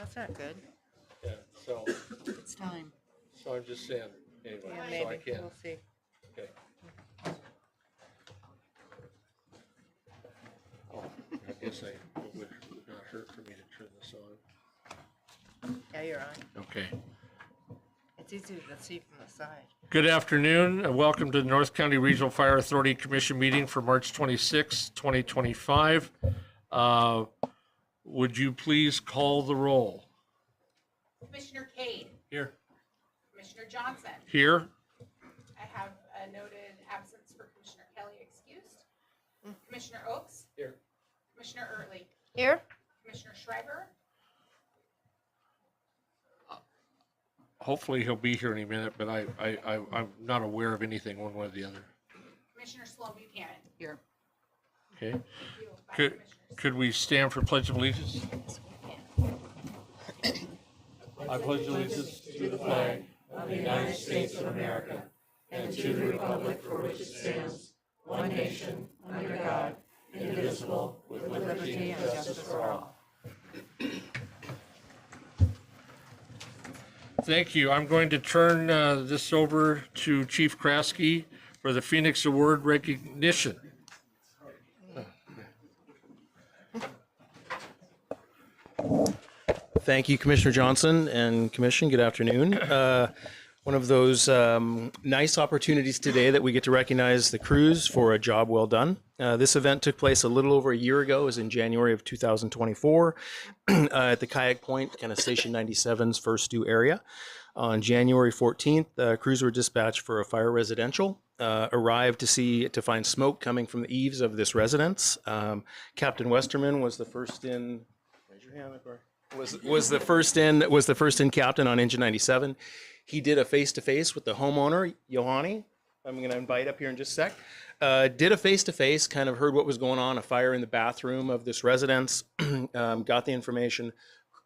That's not good. Yeah, so It's time. I'm just saying, anyway, Yeah, so maybe. I can't, We'll see. okay. Oh, I guess it would not hurt for me to turn this on. Yeah, you're on. Okay. It's easy to see from the side. Good afternoon, and welcome to the North County Regional Fire Authority Commission meeting for March 26, 2025. Would you please call the roll? Commissioner Cade. Here. Commissioner Johnson. Here. I have a noted absence for Commissioner Kelly excused. Commissioner Oakes. Here. Commissioner Early. Here? Commissioner Schreiber. Hopefully he'll be here any minute, but I'm not aware of anything one way or the other. Commissioner Sloan Buchanan. Here. Okay. Thank you. Bye, Could, Commissioners. could we stand for Pledge of Allegiance? I pledge allegiance to the flag of the United States of America and to the republic for which it stands, one nation, under God, indivisible, with liberty and justice for all. Thank you. I'm going to turn this over to Chief Kraske for the Phoenix Award recognition. Thank you, Commissioner Johnson and Commission. Good afternoon. One of those nice opportunities today that we get to recognize the crews for a job well done. This event took place a little over a year ago. It was in January of 2024 at the Kayak Point, kind of Station 97's first due area. On January 14th, crews were dispatched for a fire residential. Arrived to find smoke coming from the eaves of this residence. Captain Westerman was the first in. Raise your hand, McCoy. Was the first in captain on engine 97. He did a face-to-face with the homeowner, Yohani. I'm going to invite up here in just a sec. Did a face-to-face, kind of heard what was going on, a fire in the bathroom of this residence, got the information,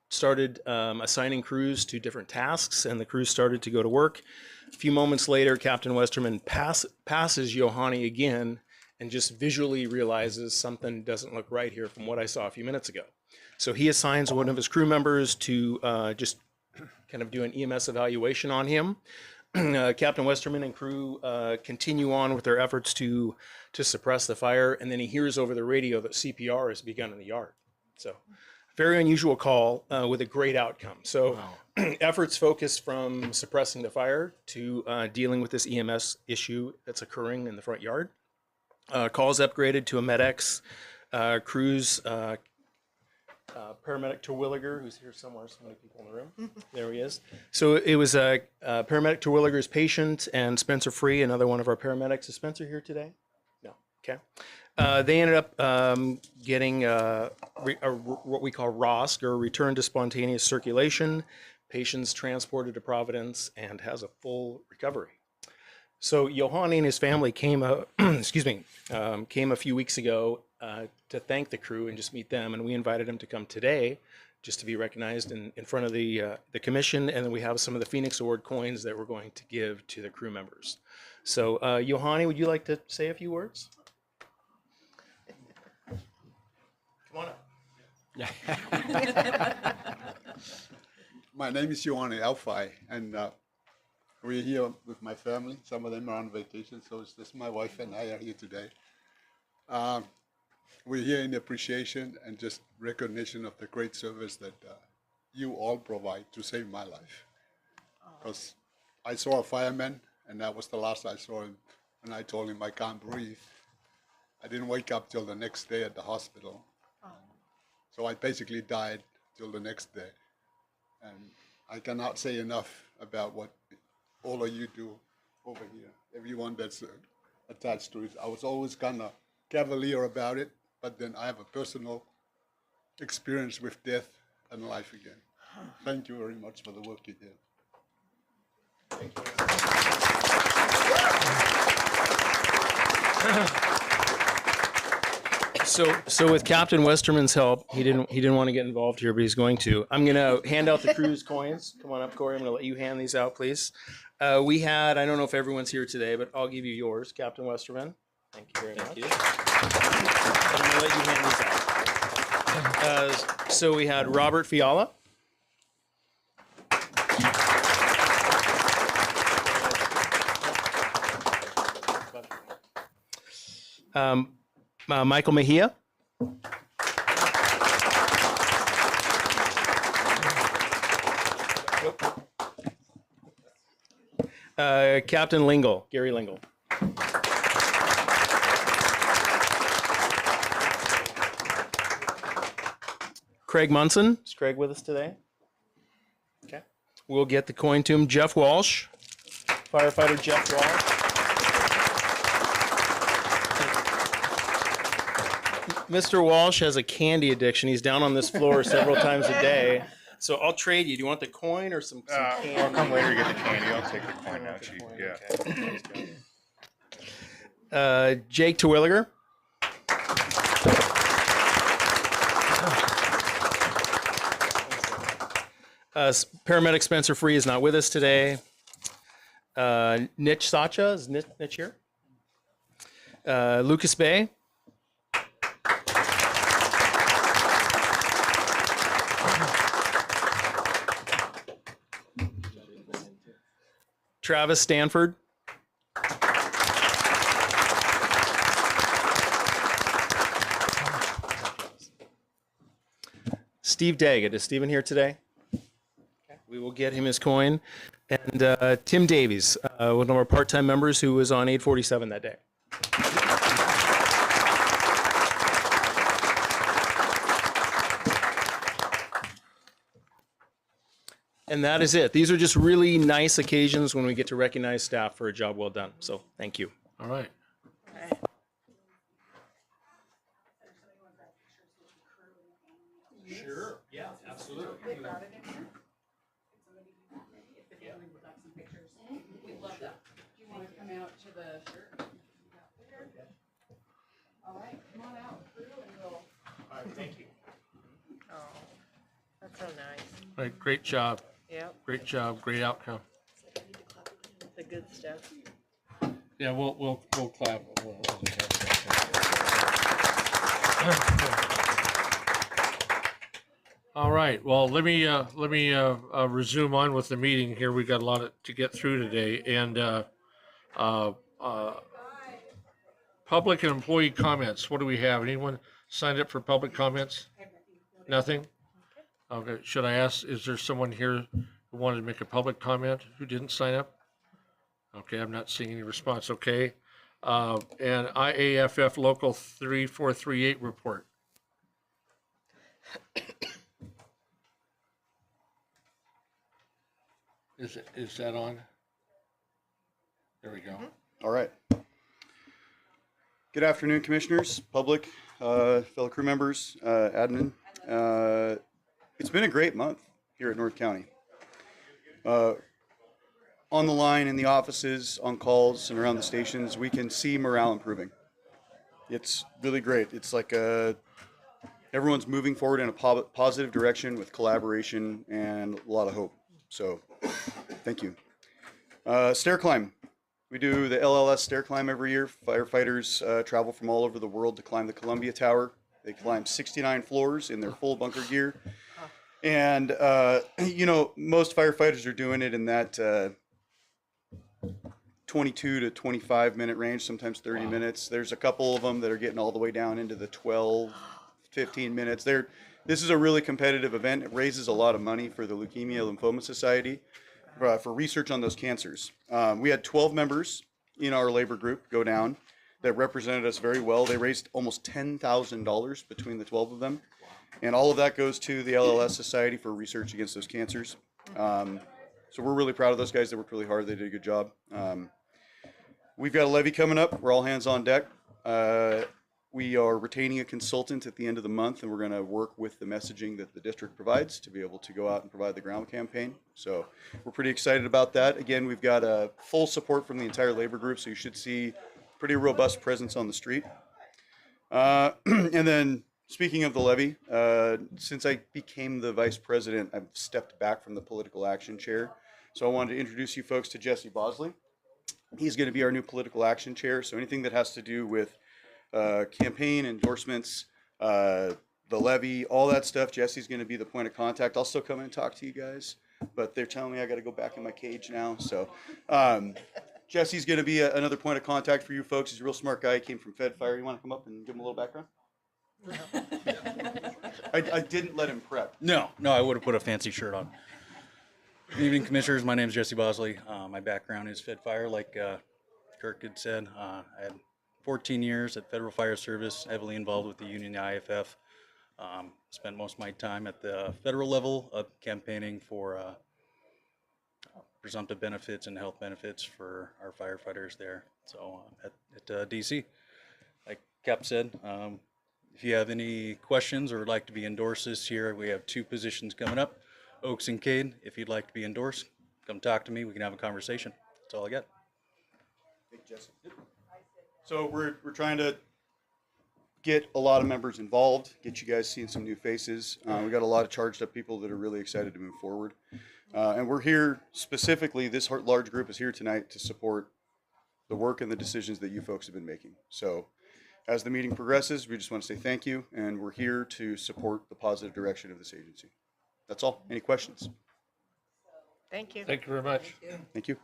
started assigning crews to different tasks, and the crews started to go to work. A few moments later, Captain Westerman passes Yohani again and just visually realizes something doesn't look right here from what I saw a few minutes ago. So he assigns one of his crew members to just kind of do an EMS evaluation on him. Captain Westerman and crew continue on with their efforts to suppress the fire, and then he hears over the radio that CPR has begun in the yard. So very unusual call with a great outcome. So efforts focus from suppressing the fire to dealing with this EMS issue that's occurring in the front yard. Calls upgraded to a MEDX, crews, paramedic Terwilliger, who's here somewhere, so many people in the room. There he is. So it was paramedic Terwilliger's patient and Spencer Free, another one of our paramedics. Is Spencer here today? No. Okay. They ended up getting what we call ROSC, or return to spontaneous circulation. Patient's transported to Providence and has a full recovery. So Yohani and his family came, came a few weeks ago to thank the crew and just meet them, and we invited him to come today just to be recognized in front of the commission, and then we have some of the Phoenix Award coins that we're going to give to the crew members. So Yohani, would you like to say a few words? Come on up. My name is Yohani Alfai, and we're here with my family. Some of them are on vacation, so it's just my wife and I are here today. We're here in appreciation and just recognition of the great service that you all provide to save my life. Because I saw a fireman, and that was the last I saw him, and I told him I can't breathe. I didn't wake up till the next day at the hospital. So I basically died till the next day. And I cannot say enough about what all of you do over here. Everyone that's attached to it. I was always kind of cavalier about it, but then I have a personal experience with death and life again. Thank you very much for the work you did. Thank you. So with Captain Westerman's help, he didn't want to get involved here, but he's going to. I'm going to hand out the crew's coins. Come on up, Corey. I'm going to let you hand these out, please. We had, I don't know if everyone's here today, but I'll give you yours, Captain Westerman. Thank you very much. I'm going to let you hand these out. So we had Robert Fiala. Michael Mejia. Captain Lingle, Gary Lingle. Craig Munson. Is Craig with us today? Okay. We'll get the coin to him. Jeff Walsh, firefighter Jeff Walsh. Mr. Walsh has a candy addiction. He's down on this floor several times a day. So I'll trade you. Do you want the coin or some candy? I'll come later to get the candy. I'll take the coin now, Chief. Yeah. Jake Terwilliger. Paramedic Spencer Free is not with us today. Nitch Sacha, is Nitch here? Lucas Bay. Travis Stanford. Steve Daggett. Is Steven here today? We will get him his coin. And Tim Davies, one of our part-time members who was on 847 that day. And that is it. These are just really nice occasions when we get to recognize staff for a job well done. So thank you. All right. Sure. Yeah, absolutely. We'd love that. Do you want to come out to the shirt? All right, come on out through and we'll. All right, thank you. Oh, that's so nice. All right. Great job. Yep, Great job. Great outcome. the good stuff. Yeah, we'll clap. All right. Well, let me resume on with the meeting here. We got a lot to get through today, and public and employee comments. What do we have? Anyone signed up for public comments? Nothing. Okay. Should I ask? Is there someone here who wanted to make a public comment who didn't sign up? Okay, I'm not seeing any response. Okay. And IAFF Local 3438 report. Is that on? There we go. All right. Good afternoon, commissioners, public, fellow crew members, admin. It's been a great month here at North County. On the line, in the offices, on calls, and around the stations, we can see morale improving. It's really great. It's like everyone's moving forward in a positive direction with collaboration and a lot of hope. So, thank you. Stair climb. We do the LLS stair climb every year. Firefighters travel from all over the world to climb the Columbia Tower. They climb 69 floors in their full bunker gear. And, you know, most firefighters are doing it in that 22 to 25 minute range, sometimes 30 minutes. There's a couple of them that are getting all the way down into the 12, 15 minutes. This is a really competitive event. It raises a lot of money for the Leukemia Lymphoma Society for research on those cancers. We had 12 members in our labor group go down that represented us very well. They raised almost $10,000 between the 12 of them. And all of that goes to the LLS Society for research against those cancers. So we're really proud of those guys. They worked really hard. They did a good job. We've got a levy coming up. We're all hands on deck. We are retaining a consultant at the end of the month, and we're going to work with the messaging that the district provides to be able to go out and provide the ground campaign. So we're pretty excited about that. Again, we've got full support from the entire labor group, so you should see pretty robust presence on the street. And then speaking of the levy, since I became the vice president, I've stepped back from the political action chair. So I wanted to introduce you folks to Jesse Bosley. He's going to be our new political action chair. So anything that has to do with campaign endorsements, the levy, all that stuff, Jesse's going to be the point of contact. I'll still come in and talk to you guys, but they're telling me I got to go back in my cage now. So Jesse's going to be another point of contact for you folks. He's a real smart guy. He came from Fed Fire. You want to come up and give him a little background? I didn't let him prep. No, I would have put a fancy shirt on. Good evening, Commissioners. My name is Jesse Bosley. My background is Fed Fire, like Kirk had said. I had 14 years at Federal Fire Service, heavily involved with the union, the IFF. Spent most of my time at the federal level campaigning for presumptive benefits and health benefits for our firefighters there. So at DC, like Cap said, if you have any questions or would like to be endorsed this year, we have 2 positions coming up, Oaks and Cade. If you'd like to be endorsed, come talk to me. We can have a conversation. That's all I got. Thank you, Jesse. So we're trying to get a lot of members involved, get you guys seeing some new faces. We got a lot of charged up people that are really excited to move forward. And we're here specifically, this large group is here tonight to support the work and the decisions that you folks have been making. So as the meeting progresses, we just want to say thank you, and we're here to support the positive direction of this agency. That's all. Any questions? Thank you. Thank you very much. Thank you.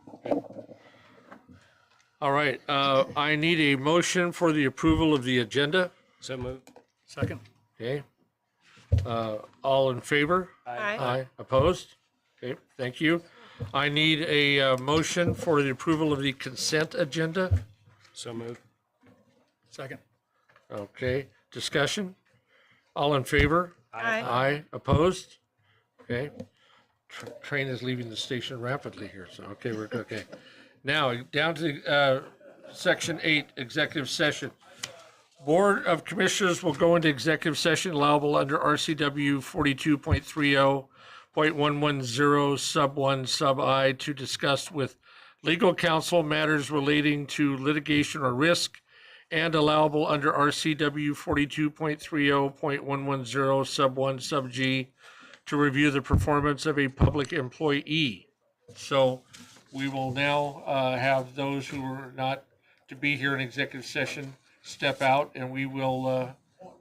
All right, I need a motion for the approval of the agenda. So moved. Second. Okay. All in favor? Aye. Aye. Opposed? Okay, thank you. I need a motion for the approval of the consent agenda. So moved. Second. Okay, discussion? All in favor? Aye. Aye. Opposed? Okay. Train is leaving the station rapidly here, so, okay, we're good, okay. Now, down to Section 8, executive session. Board of Commissioners will go into executive session allowable under RCW 42.30.110 sub 1 sub I to discuss with legal counsel matters relating to litigation or risk, and allowable under RCW 42.30.110 sub 1 sub G to review the performance of a public employee. So we will now have those who are not to be here in executive session step out, and we will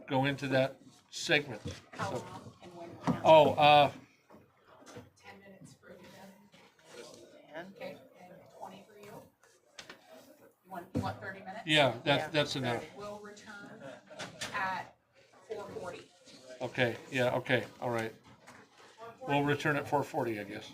go into that segment. How So- long and when? we're done? Oh, 10 minutes for you then? Okay, and 20 for you? You want 30 minutes? yeah, that's enough. We'll return at 4:40. Okay, yeah, okay, all right. We'll return at 4:40, I guess.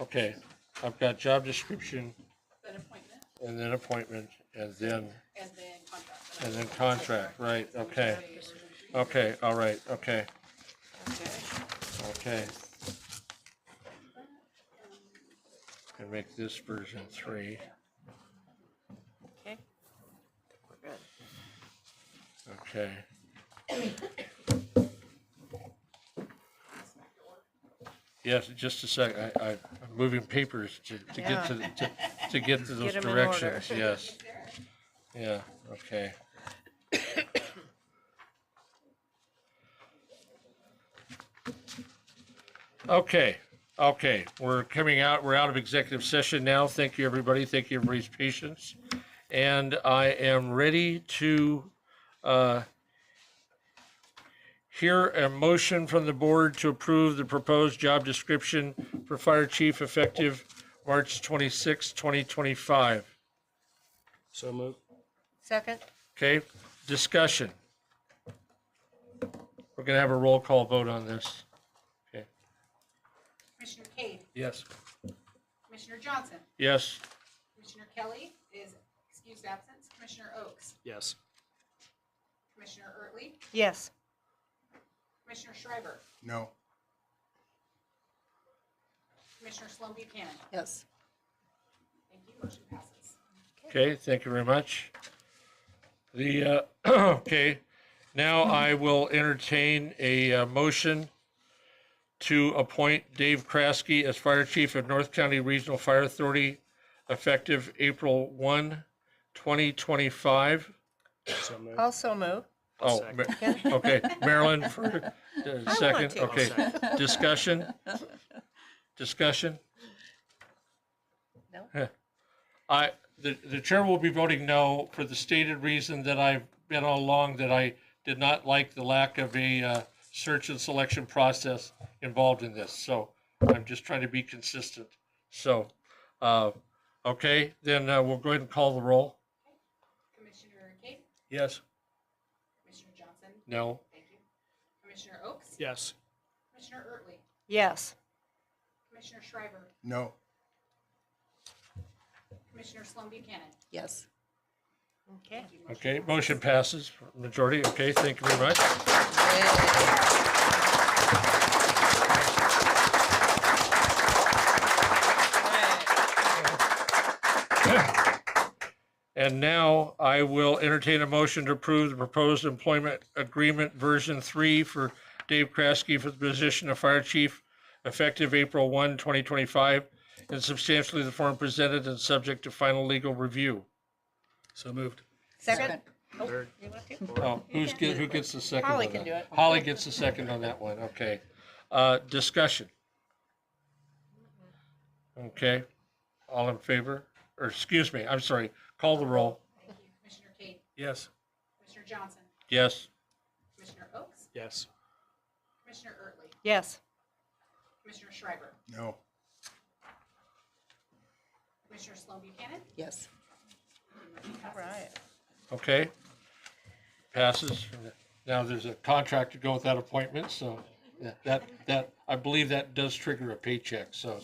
Okay, I've got job description Then appointment, and then appointment and then and then contract. right, okay. Okay, all right, okay, Okay. okay. And make this version 3. Okay. We're good. Okay. Yes, just a sec. I'm moving papers to get to get to those 'em in directions. order. Yes. Yeah. Okay. Okay. Okay. We're coming out. We're out of executive session now. Thank you, everybody. Thank you, everybody's patience. And I am ready to hear a motion from the board to approve the proposed job description for fire chief effective March 26, 2025. So moved. Second? Okay, discussion. We're gonna have a roll call vote on this. Okay, Commissioner Cade, yes. Commissioner Johnson, Yes, Commissioner Kelly is excused absence, Commissioner Oakes, Yes. Commissioner Ertley, Yes. Commissioner Schreiber, No. Commissioner Sloan Buchanan. Yes. Thank you, motion passes. okay, thank you very much. The, okay, now I will entertain a motion to appoint Dave Kraske as Fire Chief of North County Regional Fire Authority effective April 1, 2025. So moved. Also move. Oh, okay, Marilyn for second, to. okay. Discussion? Discussion? No. The chair will be voting no for the stated reason that I've been all along that I did not like the lack of a search and selection process involved in this. So I'm just trying to be consistent. So, okay, then we'll go ahead and call the roll. Commissioner Cade, Yes. Commissioner Johnson, No. thank you. Commissioner Oakes, Yes. Commissioner Ertley, Yes. Commissioner Schreiber, No. Commissioner Sloan Buchanan. Yes. Okay. Thank you, motion Okay, passes. motion passes, majority. Okay, thank you very much. And now I will entertain a motion to approve the proposed employment agreement version 3 for Dave Kraske for the position of fire chief effective April 1, 2025, in substantially the form presented and subject to final legal review. So moved. Second? Third. You want to? Oh, who gets the second? Holly on can that? do it. Holly gets the second on that one, okay. Discussion. Okay, all in favor? Or, excuse me, I'm sorry, call the roll. Thank you, Commissioner Cade, Yes. Commissioner Johnson, Yes, Commissioner Oakes, Yes. Commissioner Ertley, Yes. Commissioner Schreiber, No. Commissioner Sloan Buchanan. Yes. Motion All passes. right. okay. Passes. Now there's a contract to go with that appointment, so that, I believe that does trigger a paycheck, so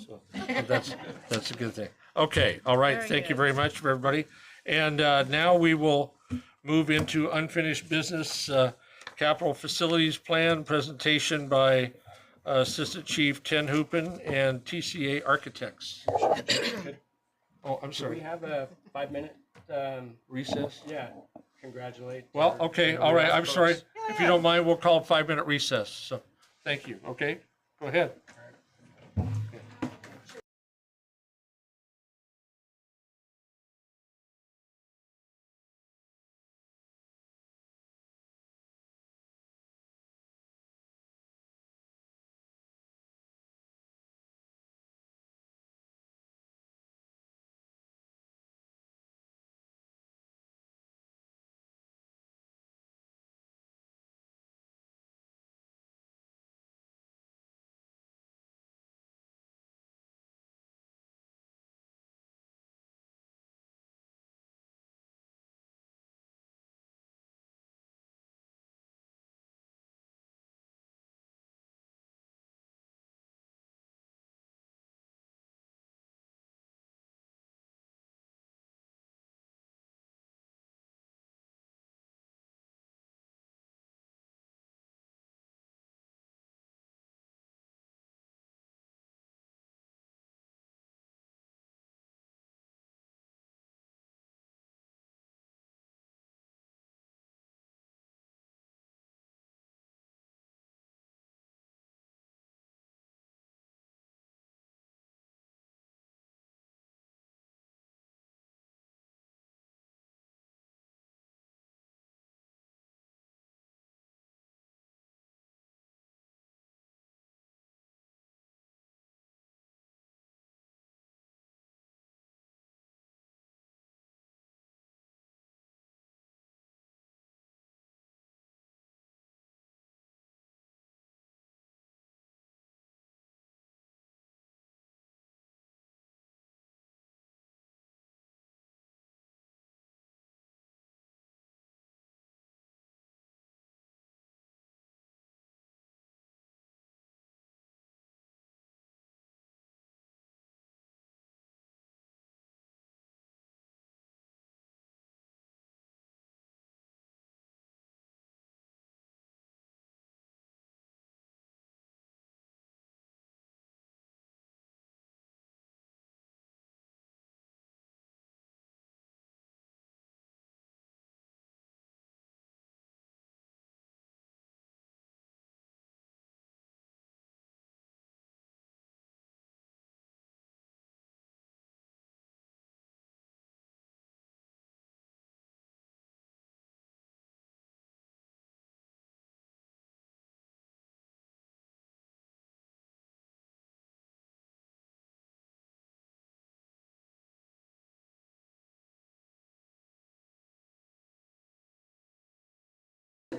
that's a good thing. Okay, all right, Very thank you good. very much for everybody. And now we will move into unfinished business, capital facilities plan presentation by Assistant Chief Ten Hoopen and TCA Architects. Oh, I'm Do we sorry, have a 5-minute, recess? yeah, congratulate? Well, our- okay, our all right, last I'm sorry. folks. If you don't mind, we'll call a 5-minute recess, so, thank you, okay? Go ahead.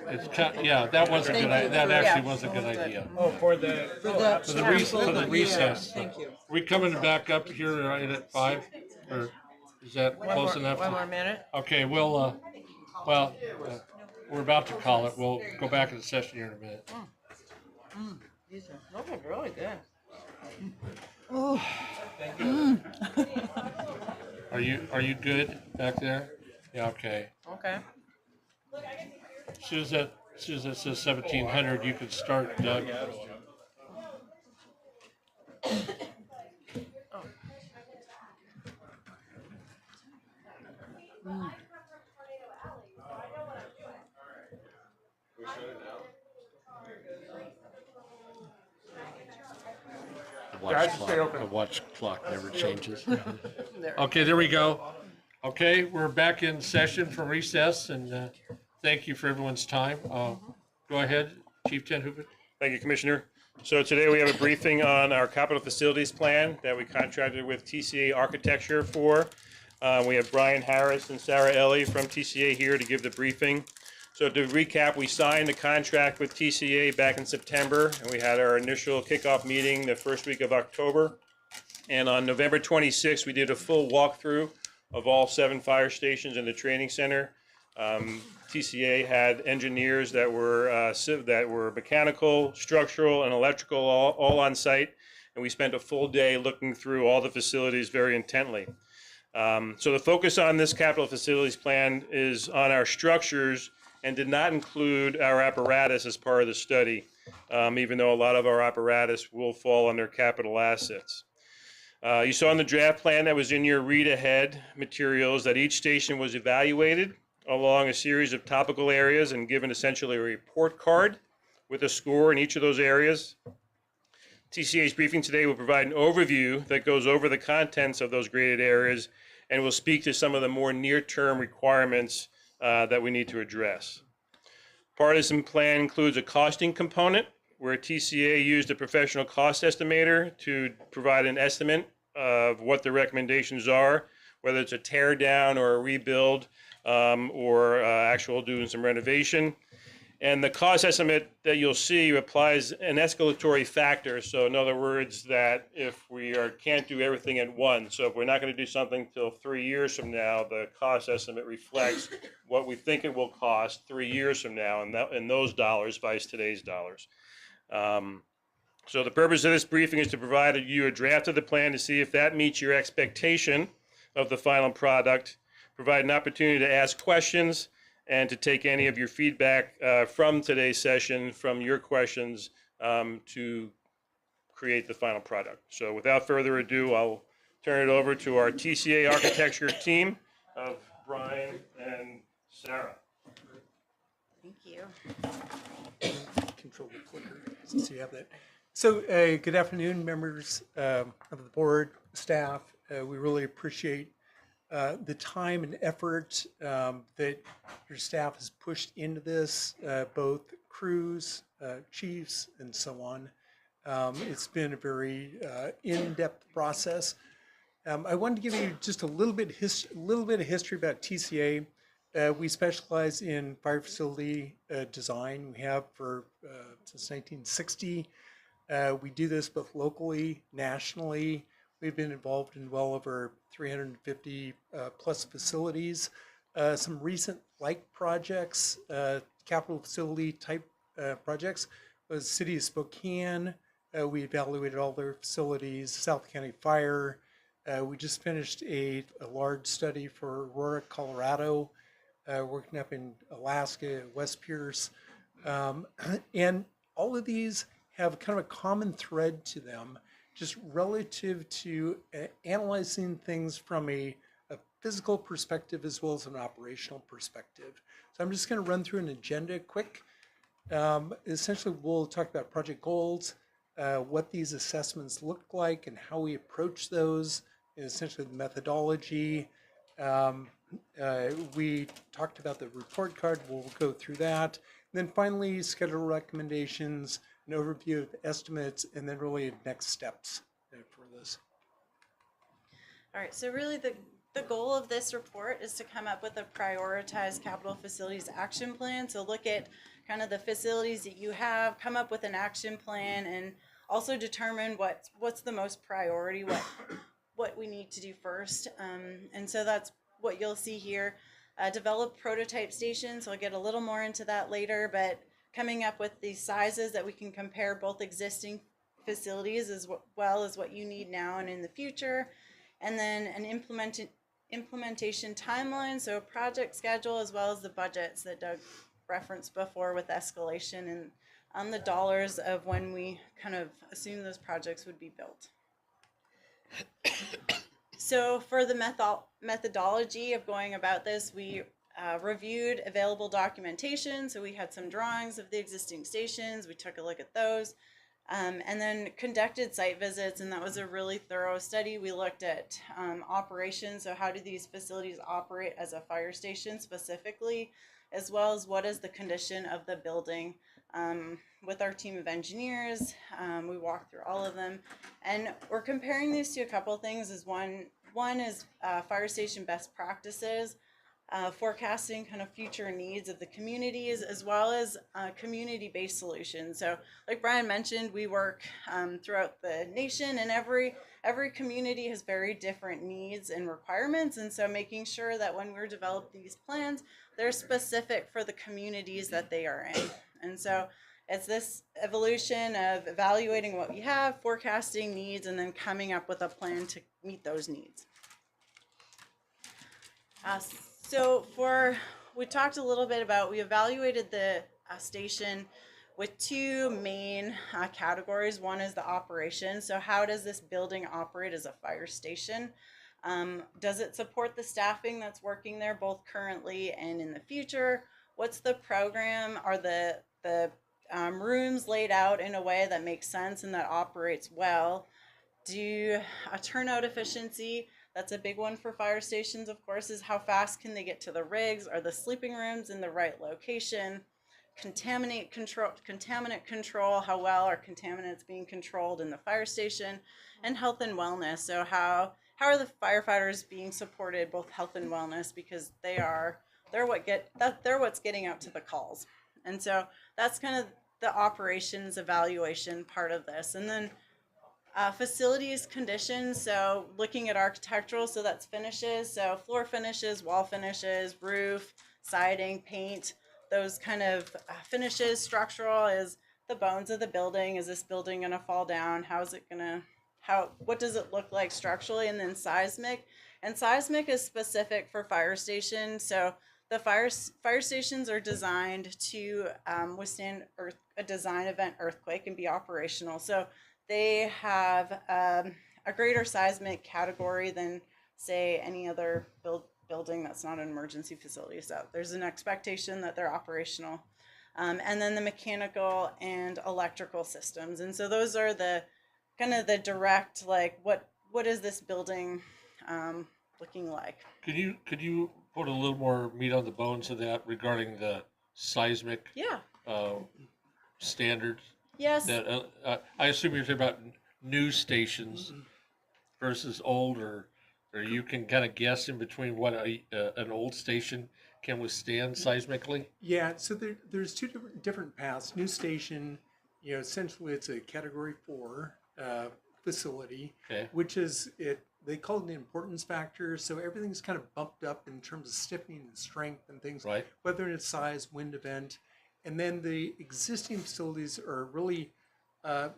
Yeah, that was a good, that actually was a good Yeah. idea. Oh, for the, For the recess. Thank you. We coming back up here right at 5? Or is that close enough? One more minute. Okay, we'll, we're about to call it. We'll go back in the session here in a minute. These are looking really good. Are you good back there? Yeah, okay. Okay. As soon as that says 1700, you can start, Doug. the watch clock never changes. Okay, there we go. Okay, we're back in session from recess, and thank you for everyone's time. Go ahead, Chief Tenhuber. Thank you, Commissioner. So today we have a briefing on our capital facilities plan that we contracted with TCA Architecture for. We have Brian Harris and Sarah Ellie from TCA here to give the briefing. So to recap, we signed the contract with TCA back in September, and we had our initial kickoff meeting the first week of October. And on November 26th, we did a full walkthrough of all 7 fire stations in the training center. TCA had engineers that were mechanical, structural, and electrical all on site, and we spent a full day looking through all the facilities very intently. So the focus on this capital facilities plan is on our structures and did not include our apparatus as part of the study, even though a lot of our apparatus will fall under capital assets. You saw in the draft plan that was in your read-ahead materials that each station was evaluated along a series of topical areas and given essentially a report card with a score in each of those areas. TCA's briefing today will provide an overview that goes over the contents of those graded areas and will speak to some of the more near-term requirements that we need to address. Part of this plan includes a costing component where TCA used a professional cost estimator to provide an estimate of what the recommendations are, whether it's a tear down or a rebuild or actual doing some renovation. And the cost estimate that you'll see applies an escalatory factor. So in other words, that if we can't do everything at once, so if we're not going to do something till 3 years from now, the cost estimate reflects what we think it will cost 3 years from now, and those dollars by today's dollars. So the purpose of this briefing is to provide you a draft of the plan to see if that meets your expectation of the final product, provide an opportunity to ask questions, and to take any of your feedback from today's session, from your questions, to create the final product. So without further ado, I'll turn it over to our TCA architecture team of Brian and Sarah. Thank you. Control the clicker since you have that. So good afternoon, members of the board, staff. We really appreciate the time and effort that your staff has pushed into this, both crews, chiefs, and so on. It's been a very in-depth process. I wanted to give you just a little bit of history about TCA. We specialize in fire facility design. We have for since 1960. We do this both locally, nationally. We've been involved in well over 350 plus facilities. Some recent like projects, capital facility type projects, was City of Spokane. We evaluated all their facilities, South County Fire. We just finished a large study for Aurora, Colorado, working up in Alaska, West Pierce. And all of these have kind of a common thread to them, just relative to analyzing things from a physical perspective as well as an operational perspective. So I'm just going to run through an agenda quick. Essentially, we'll talk about project goals, what these assessments look like and how we approach those, and essentially the methodology. We talked about the report card. We'll go through that. And then finally, schedule recommendations, an overview of estimates, and then really next steps for this. All right, so really the goal of this report is to come up with a prioritized capital facilities action plan. So look at kind of the facilities that you have, come up with an action plan, and also determine what's the most priority, what we need to do first. And so that's what you'll see here. Develop prototype stations. I'll get a little more into that later, but coming up with these sizes that we can compare both existing facilities as well as what you need now and in the future. And then an implementation timeline, so a project schedule as well as the budgets that Doug referenced before with escalation and on the dollars of when we kind of assume those projects would be built. So for the methodology of going about this, we reviewed available documentation. So we had some drawings of the existing stations. We took a look at those. And then conducted site visits, and that was a really thorough study. We looked at operations, so how do these facilities operate as a fire station specifically, as well as what is the condition of the building. With our team of engineers, we walked through all of them, and we're comparing these to a couple of things. One is fire station best practices, forecasting kind of future needs of the communities, as well as community-based solutions. So like Brian mentioned, we work throughout the nation, and every community has very different needs and requirements. And so making sure that when we're developing these plans, they're specific for the communities that they are in. And so it's this evolution of evaluating what we have, forecasting needs, and then coming up with a plan to meet those needs. We talked a little bit about, we evaluated the station with two main categories. One is the operation. So how does this building operate as a fire station? Does it support the staffing that's working there both currently and in the future? What's the program? Are the rooms laid out in a way that makes sense and that operates well? Do a turnout efficiency? That's a big one for fire stations, of course, is how fast can they get to the rigs? Are the sleeping rooms in the right location? Contaminant control, how well are contaminants being controlled in the fire station? And health and wellness. So how are the firefighters being supported, both health and wellness, because they're what's getting out to the calls. And so that's kind of the operations evaluation part of this. And then facilities conditions, so looking at architectural, so that's finishes, so floor finishes, wall finishes, roof, siding, paint, those kind of finishes. Structural is the bones of the building. Is this building going to fall down? What does it look like structurally? And then seismic, and seismic is specific for fire stations. So the fire stations are designed to withstand a design event earthquake and be operational. So they have a greater seismic category than, say, any other building that's not an emergency facility. So there's an expectation that they're operational. And then the mechanical and electrical systems. And so those are the kind of the direct, like, what is this building looking like? Could you put a little more meat on the bones of that regarding the seismic standards? Yes. That I assume you're talking about new stations versus old, or you can kind of guess in between what an old station can withstand seismically. Yeah, so there's two different paths. New station, essentially it's a Category 4 facility, okay, which is they call it the importance factor. So everything's kind of bumped up in terms of stiffening and strength and things, right, whether it's size, wind event. And then the existing facilities are really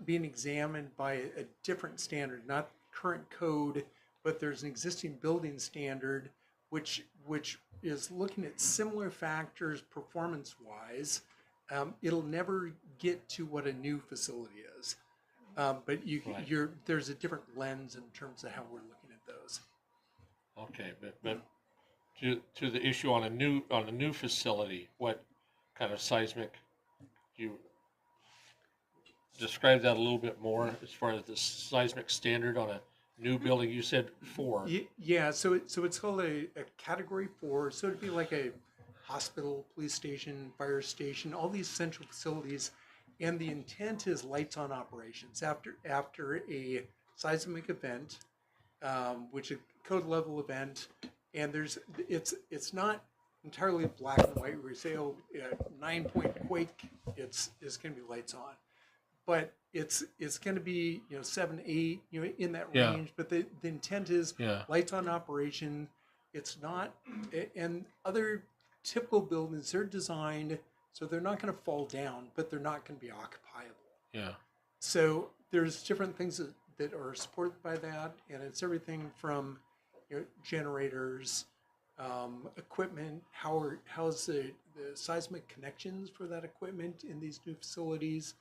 being examined by a different standard, not current code, but there's an existing building standard which is looking at similar factors performance-wise. It'll never get to what a new facility is, but there's a different lens in terms of how we're looking at those. Okay, but to the issue on a new facility, what kind of seismic, you describe that a little bit more as far as the seismic standard on a new building? You said 4. Yeah, so it's called a Category 4. So it'd be like a hospital, police station, fire station, all these central facilities. And the intent is lights on operations after a seismic event, which is a code level event. And it's not entirely black and white, where you say, oh, 9-point quake, it's going to be lights on. But it's going to be, 7, 8, in that Yeah. range. But the intent is Yeah. lights on operation. It's not, and other typical buildings, they're designed so they're not going to fall down, but they're not going to be occupiable. Yeah. So there's different things that are supported by that, and it's everything from generators, equipment, how's the seismic connections for that equipment in these new facilities,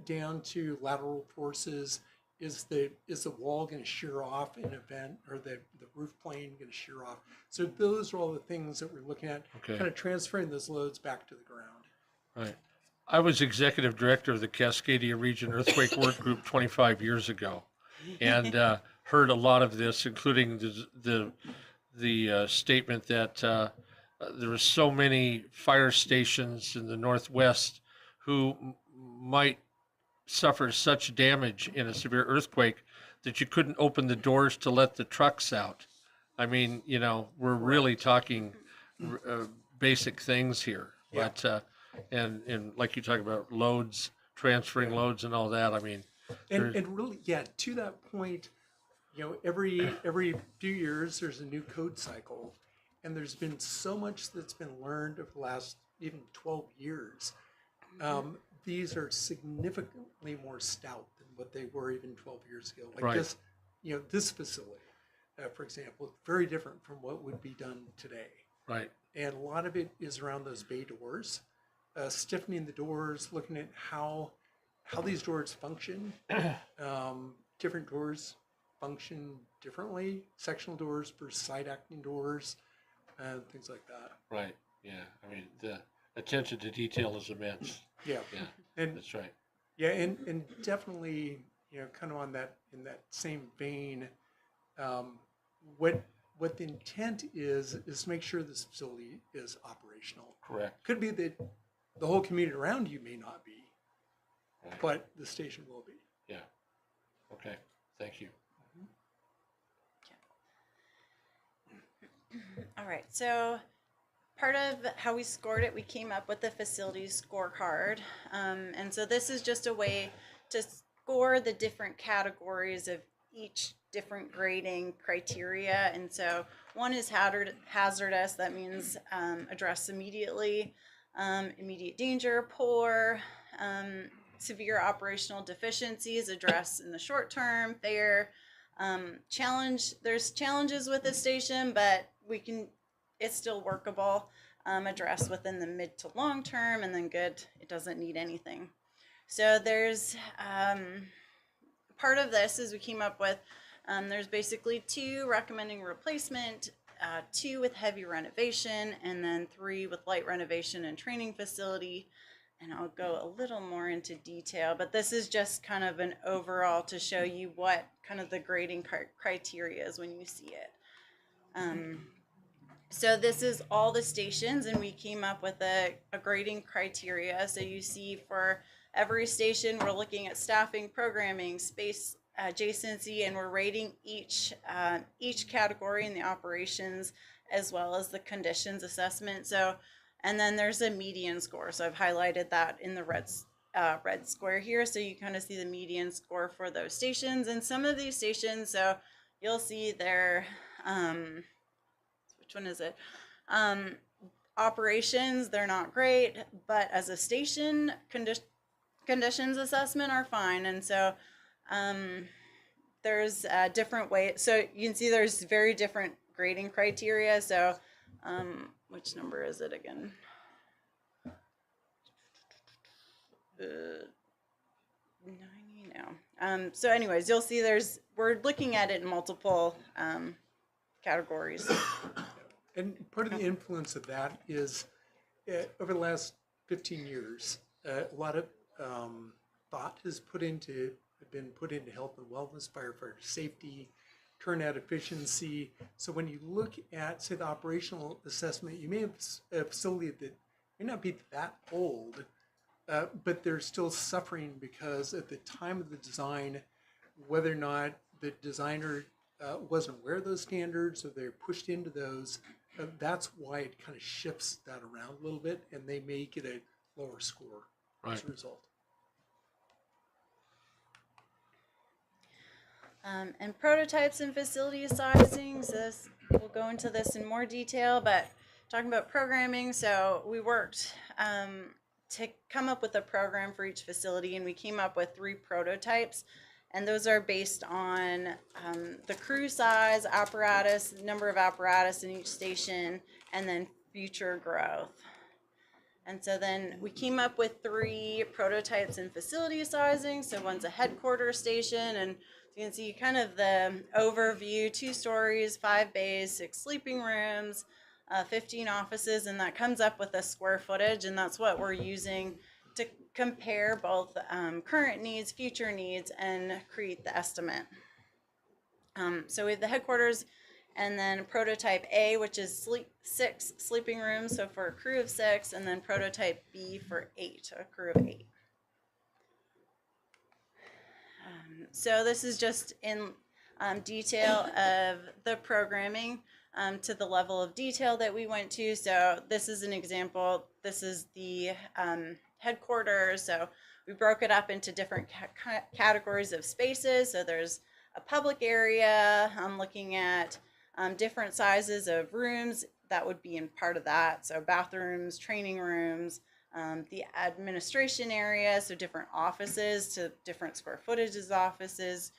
down to lateral forces. Is the wall going to shear off in an event, or the roof plane going to shear off? So those are all the things that we're looking at, Okay. kind of transferring those loads back to the ground. Right. I was executive director of the Cascadia Region Earthquake Work Group 25 years ago, and heard a lot of this, including the statement that there were so many fire stations in the Northwest who might suffer such damage in a severe earthquake that you couldn't open the doors to let the trucks out. I mean, we're really talking basic things here. Yeah. But and like you talk about loads, transferring loads and all that, I mean. And really, yeah, to that point, every few years there's a new code cycle, and there's been so much that's been learned over the last even 12 years. These are significantly more stout than what they were even 12 years ago. Like Right. this, this facility, for example, very different from what would be done today. Right. And a lot of it is around those bay doors, stiffening the doors, looking at how these doors function. Different doors function differently. Sectional doors versus side acting doors, and things like that. Right. Yeah. I mean, the attention to detail is immense. Yeah. Yeah. And That's right. yeah, and definitely, kind of in that same vein, what the intent is to make sure this facility is operational. Correct. Could be that the whole community around you may not be, Right. but the station will be. Yeah. Okay. Thank you. All right, so part of how we scored it, we came up with the facilities scorecard. And so this is just a way to score the different categories of each different grading criteria. And so one is hazardous, that means address immediately, immediate danger, poor, severe operational deficiencies, address in the short term, fair. There's challenges with the station, but it's still workable, address within the mid to long term, and then good, it doesn't need anything. So there's, part of this is we came up with, there's basically 2 recommending replacement, 2 with heavy renovation, and then 3 with light renovation and training facility. And I'll go a little more into detail, but this is just kind of an overall to show you what kind of the grading criteria is when you see it. So this is all the stations, and we came up with a grading criteria. So you see for every station, we're looking at staffing, programming, space adjacency, and we're rating each category in the operations as well as the conditions assessment. So, and then there's a median score. So I've highlighted that in the red square here. So you kind of see the median score for those stations. And some of these stations, so you'll see their, which one is it? Operations, they're not great, but as a station, conditions assessment are fine. And so there's a different way. So you can see there's very different grading criteria. So which number is it again? 90 now. So anyways, you'll see we're looking at it in multiple categories. And part of the influence of that is over the last 15 years, a lot of thought has been put into health and wellness, firefighter safety, turnout efficiency. So when you look at, say, the operational assessment, you may have a facility that may not be that old, but they're still suffering because at the time of the design, whether or not the designer wasn't aware of those standards or they're pushed into those, That's why it kind of shifts that around a little bit, and they may get a lower score as a result. And prototypes and facility sizing. So we'll go into this in more detail, but talking about programming. So we worked to come up with a program for each facility, and we came up with 3 prototypes. And those are based on the crew size, apparatus, number of apparatus in each station, and then future growth. And so then we came up with 3 prototypes in facility sizing. So one's a headquarters station, and you can see kind of the overview, 2 stories, 5 bays, 6 sleeping rooms, 15 offices, and that comes up with a square footage, and that's what we're using to compare both current needs, future needs, and create the estimate. So we have the headquarters, and then prototype A, which is 6 sleeping rooms, so for a crew of 6, and then prototype B for 8, a crew of 8. So this is just in detail of the programming to the level of detail that we went to. So this is an example. This is the headquarters. So we broke it up into different categories of spaces. So there's a public area. I'm looking at different sizes of rooms that would be in part of that. So bathrooms, training rooms, the administration area, so different offices to different square footages of offices,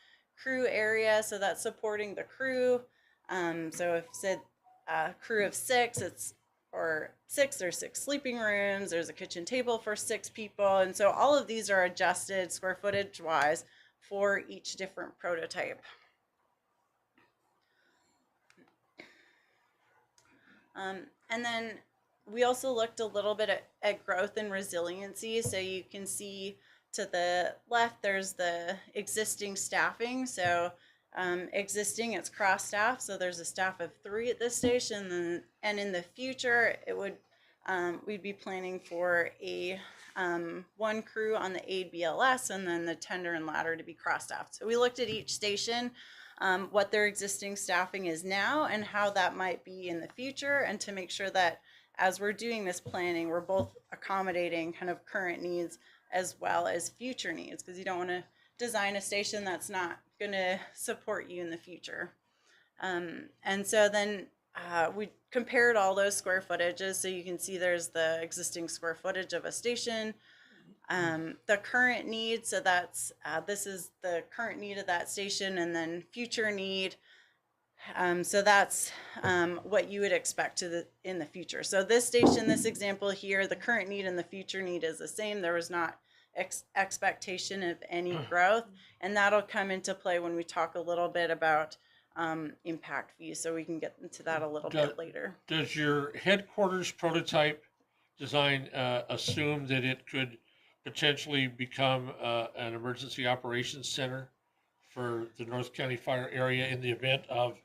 crew area, so that's supporting the crew. So if said crew of 6, it's or 6, there's 6 sleeping rooms, there's a kitchen table for 6 people, and so all of these are adjusted square footage wise for each different prototype. And then we also looked a little bit at growth and resiliency. So you can see to the left, there's the existing staffing. So existing, it's cross staff. So there's a staff of 3 at this station. And in the future, it would we'd be planning for a 1 crew on the aid BLS, and then the tender and ladder to be cross staffed. So we looked at each station, what their existing staffing is now and how that might be in the future, and to make sure that as we're doing this planning, we're both accommodating kind of current needs as well as future needs, because you don't want to design a station that's not going to support you in the future. And so then we compared all those square footages. So you can see there's the existing square footage of a station, the current need. So that's this is the current need of that station, and then future need. So that's what you would expect in the future. So this station, this example here, the current need and the future need is the same. There was not expectation of any growth, and that'll come into play when we talk a little bit about impact fees. So we can get into that a little bit later. Does your headquarters prototype design assume that it could potentially become an emergency operations center for the North County Fire area in the event of,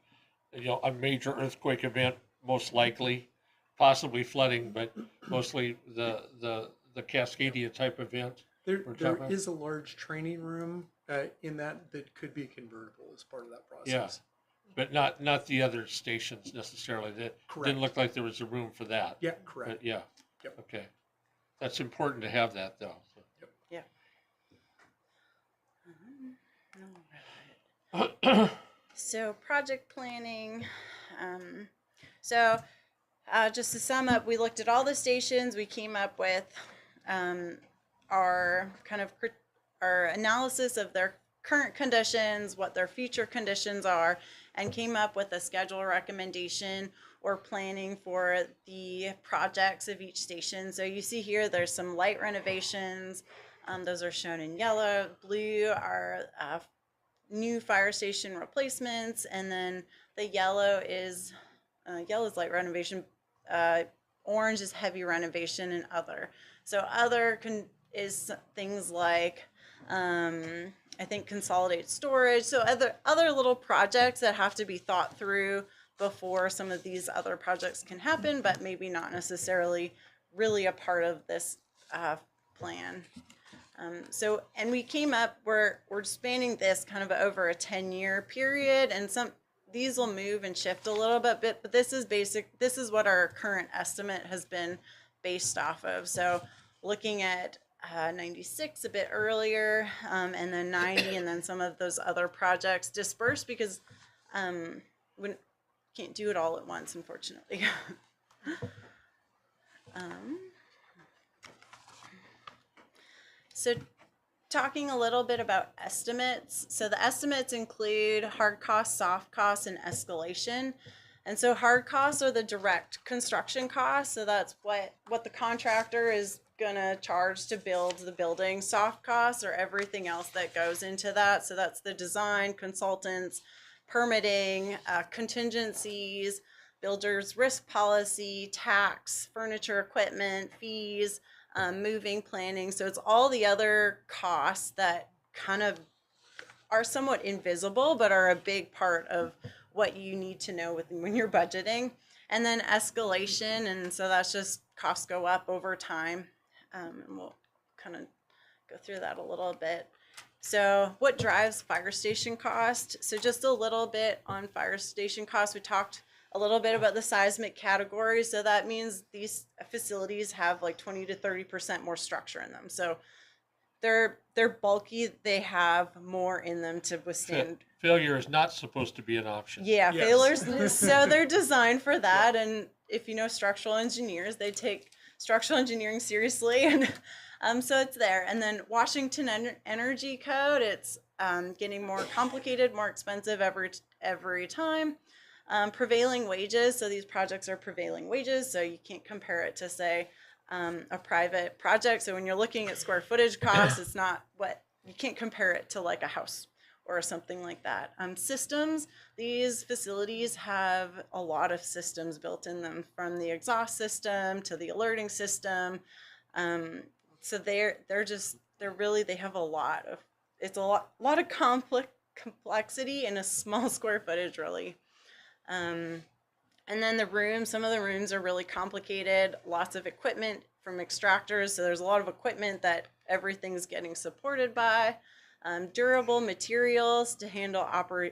you know, a major earthquake event, most likely, possibly flooding, but mostly the Cascadia type event? There is a large training room in that could be convertible as part of that process. Yeah, but not the other stations necessarily. That didn't look like there was a room for that. Yeah, correct. But yeah. Yep. Okay. That's important to have that, though. Yep. Yeah. So project planning. So just to sum up, we looked at all the stations. We came up with our analysis of their current conditions, what their future conditions are, and came up with a schedule recommendation or planning for the projects of each station. So you see here, there's some light renovations. Those are shown in yellow. Blue are new fire station replacements, and then the yellow is light renovation. Orange is heavy renovation, and other. So other is things like I think consolidated storage. So other little projects that have to be thought through before some of these other projects can happen, but maybe not necessarily really a part of this plan. And we came up, we're spanning this kind of over a 10-year period, and these will move and shift a little bit, but this is basic. This is what our current estimate has been based off of. So looking at 96 a bit earlier, and then 90, and then some of those other projects dispersed because we can't do it all at once, unfortunately. So talking a little bit about estimates. So the estimates include hard costs, soft costs, and escalation. And so hard costs are the direct construction costs. So that's what the contractor is gonna charge to build the building. Soft costs are everything else that goes into that. So that's the design, consultants, permitting, contingencies, builder's risk policy, tax, furniture, equipment, fees, moving, planning. So it's all the other costs that kind of are somewhat invisible, but are a big part of what you need to know when you're budgeting. And then escalation, and so that's just costs go up over time. And we'll kind of go through that a little bit. So what drives fire station cost? So just a little bit on fire station cost. We talked a little bit about the seismic category. So that means these facilities have like 20 to 30% more structure in them. So they're bulky. They have more in them to withstand. Failure is not supposed to be an option. Yeah, Yes. failures. So they're designed for that. And if you know structural engineers, they take structural engineering seriously. And so it's there. And then Washington Energy Code, it's getting more complicated, more expensive every time. Prevailing wages. So these projects are prevailing wages. So you can't compare it to, say, a private project. So when you're looking at square footage costs, it's not what you can't compare it to like a house or something like that. Systems, these facilities have a lot of systems built in them, from the exhaust system to the alerting system. So they have a lot of, it's a lot of complexity in a small square footage, really. And then some of the rooms are really complicated, lots of equipment from extractors. So there's a lot of equipment that everything's getting supported by. Durable materials to handle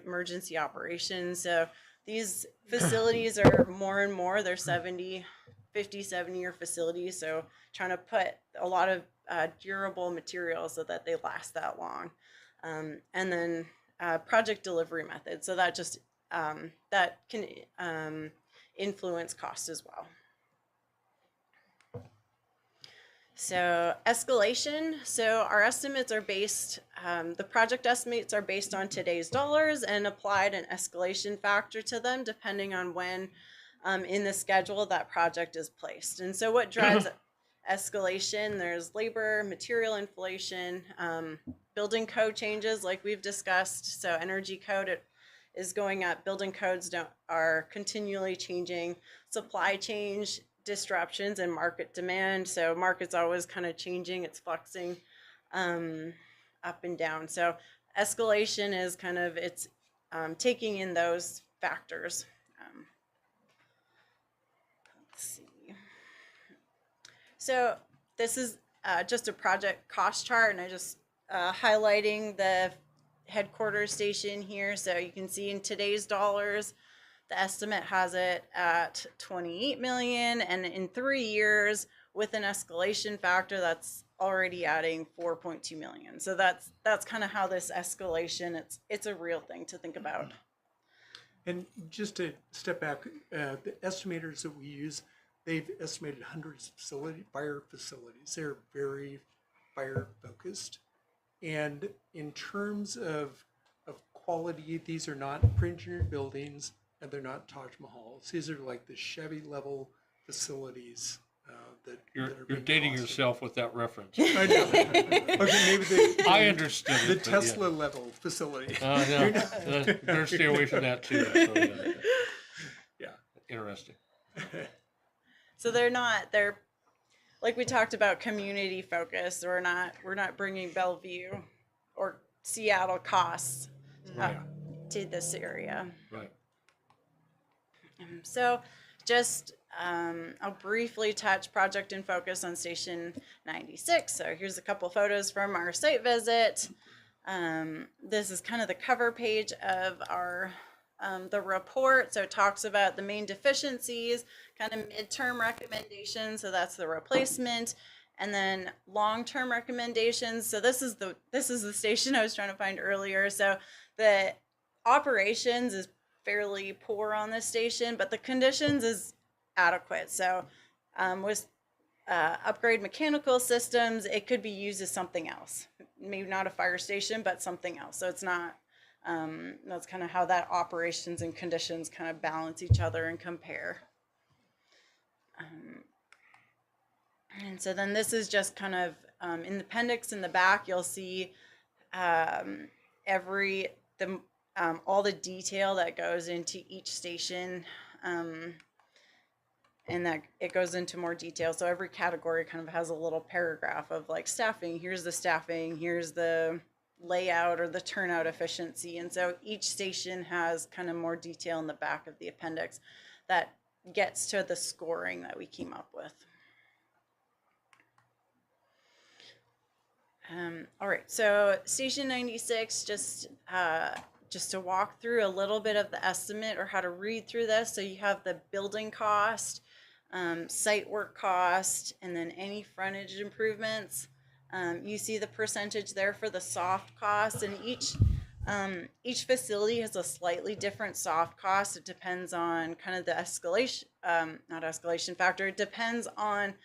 emergency operations. So these facilities are more and more, they're 50, 70-year facilities. So trying to put a lot of durable materials so that they last that long. And then project delivery methods. So that just, that can influence cost as well. So escalation, so our estimates are based, the project estimates are based on today's dollars and applied an escalation factor to them depending on when in the schedule that project is placed. And so what drives escalation, there's labor, material inflation, building code changes like we've discussed. So energy code is going up, building codes are continually changing, supply chain disruptions and market demand. So market's always kind of changing, it's flexing up and down. So escalation is kind of, it's taking in those factors. Let's see. So this is just a project cost chart, and I just highlighting the headquarters station here. So you can see in today's dollars, the estimate has it at 28 million, and in 3 years with an escalation factor, that's already adding 4.2 million. So that's kind of how this escalation, it's a real thing to think about. And just to step back, the estimators that we use, they've estimated hundreds of fire facilities. They're very fire focused. And in terms of quality, these are not pre-engineered buildings, and they're not Taj Mahals. These are like the Chevy level facilities that You're being dating costed. yourself with that reference. I know. Okay, maybe I understood the it, but Tesla level facility. No, better stay away from that too. So, Yeah. Interesting. So they're like we talked about, community focused. We're not bringing Bellevue or Seattle costs to this area. Right. So just I'll briefly touch project in focus on station 96. So here's a couple photos from our site visit. This is kind of the cover page of our the report. So it talks about the main deficiencies, kind of midterm recommendations. So that's the replacement, and then long-term recommendations. So this is the station I was trying to find earlier. So the operations is fairly poor on this station, but the conditions is adequate. So with upgrade mechanical systems, it could be used as something else. Maybe not a fire station, but something else. So it's not, that's kind of how that operations and conditions kind of balance each other and compare. And so then this is just kind of, in the appendix in the back, you'll see all the detail that goes into each station, and that it goes into more detail. So every category kind of has a little paragraph of like staffing. Here's the staffing, here's the layout or the turnout efficiency. And so each station has kind of more detail in the back of the appendix that gets to the scoring that we came up with. All right, so station 96, just to walk through a little bit of the estimate or how to read through this. So you have the building cost, site work cost, and then any frontage improvements. You see the percentage there for the soft cost, and each facility has a slightly different soft cost. It depends on kind of the escalation, not escalation factor. It depends on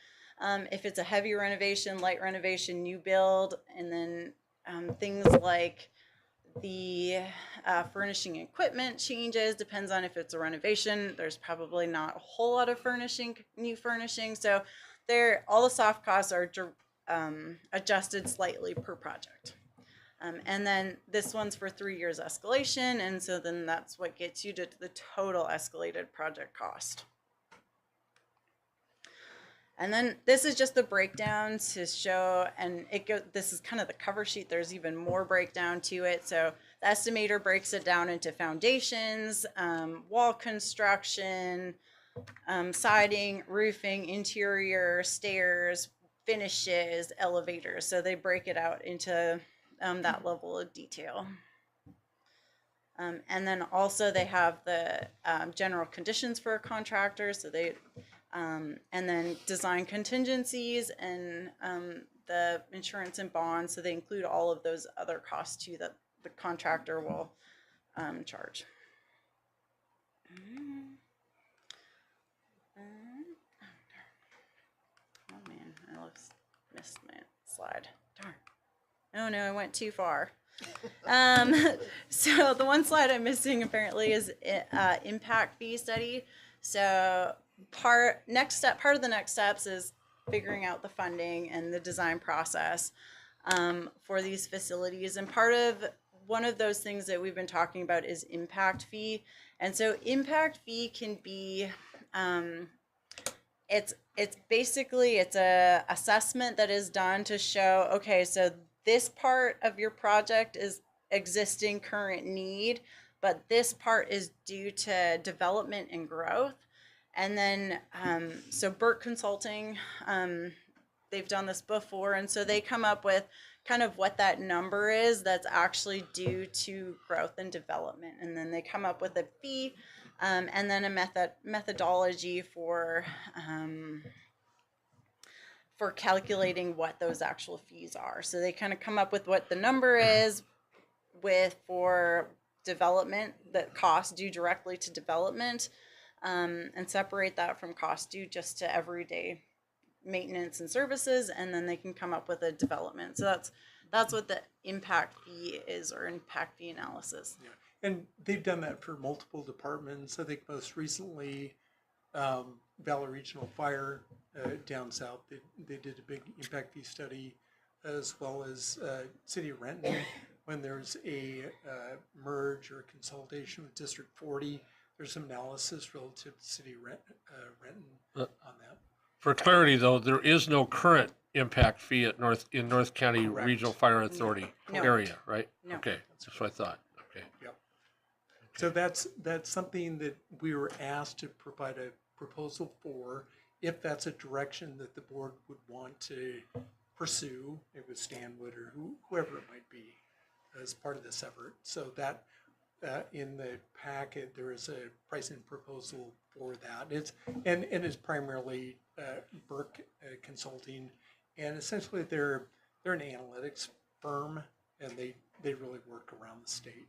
if it's a heavy renovation, light renovation, new build, and then things like the furnishing equipment changes. Depends on if it's a renovation. There's probably not a whole lot of new furnishing. So all the soft costs are adjusted slightly per project. And then this one's for 3 years escalation. And so then that's what gets you to the total escalated project cost. And then this is just the breakdown to show, and this is kind of the cover sheet. There's even more breakdown to it. So the estimator breaks it down into foundations, wall construction, siding, roofing, interior, stairs, finishes, elevators. So they break it out into that level of detail. And then also they have the general conditions for a contractor. So they and then design contingencies and the insurance and bonds. So they include all of those other costs too that the contractor will charge. Oh man, I missed my slide. Darn. Oh no, I went too far. So the one slide I'm missing apparently is impact fee study. So part of the next steps is figuring out the funding and the design process for these facilities. And one of those things that we've been talking about is impact fee. And so impact fee can be, it's a assessment that is done to show, okay, so this part of your project is existing current need, but this part is due to development and growth. And then, so Burt Consulting, they've done this before, and so they come up with kind of what that number is that's actually due to growth and development. And then they come up with a fee, and then a methodology for calculating what those actual fees are. So they kind of come up with what the number is for development, that cost due directly to development, and separate that from cost due just to everyday maintenance and services, and then they can come up with a development. So that's what the impact fee is, or impact fee analysis. Yeah. And they've done that for multiple departments. I think most recently, Valley Regional Fire down south, they did a big impact fee study, as well as City of Renton, when there's a merge or consolidation with District 40. There's some analysis relative to City of Renton on that. For clarity, though, there is no current impact fee at North County Correct. Regional Fire Authority No. area, right? No. Okay, that's what I thought. Okay. Yep. So that's something that we were asked to provide a proposal for, if that's a direction that the board would want to pursue. It was Stanwood or whoever it might be as part of this effort. So that in the packet, there is a pricing proposal for that. And it's primarily Burke Consulting, and essentially they're an analytics firm, and they really work around the state.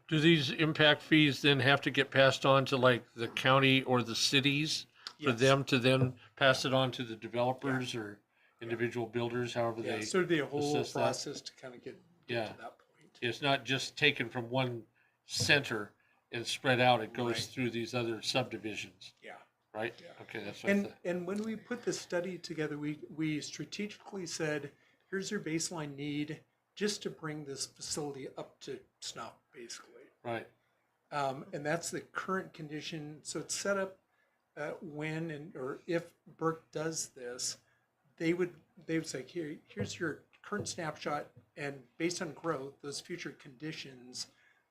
Do these impact fees then have to get passed on to like the county or the cities for Yes. them to then pass it on to the developers or individual builders, however Yeah, they so it'd be a whole assess that? process to kind of get Yeah. to that point. It's not just taken from one center and spread out. It goes Right. through these other subdivisions, Yeah. right? Okay, that's what I thought. And when we put the study together, we strategically said, here's your baseline need just to bring this facility up to snuff, basically. Right. And that's the current condition. So it's set up when or if Burke does this, they would say, here's your current snapshot, and based on growth, those future conditions,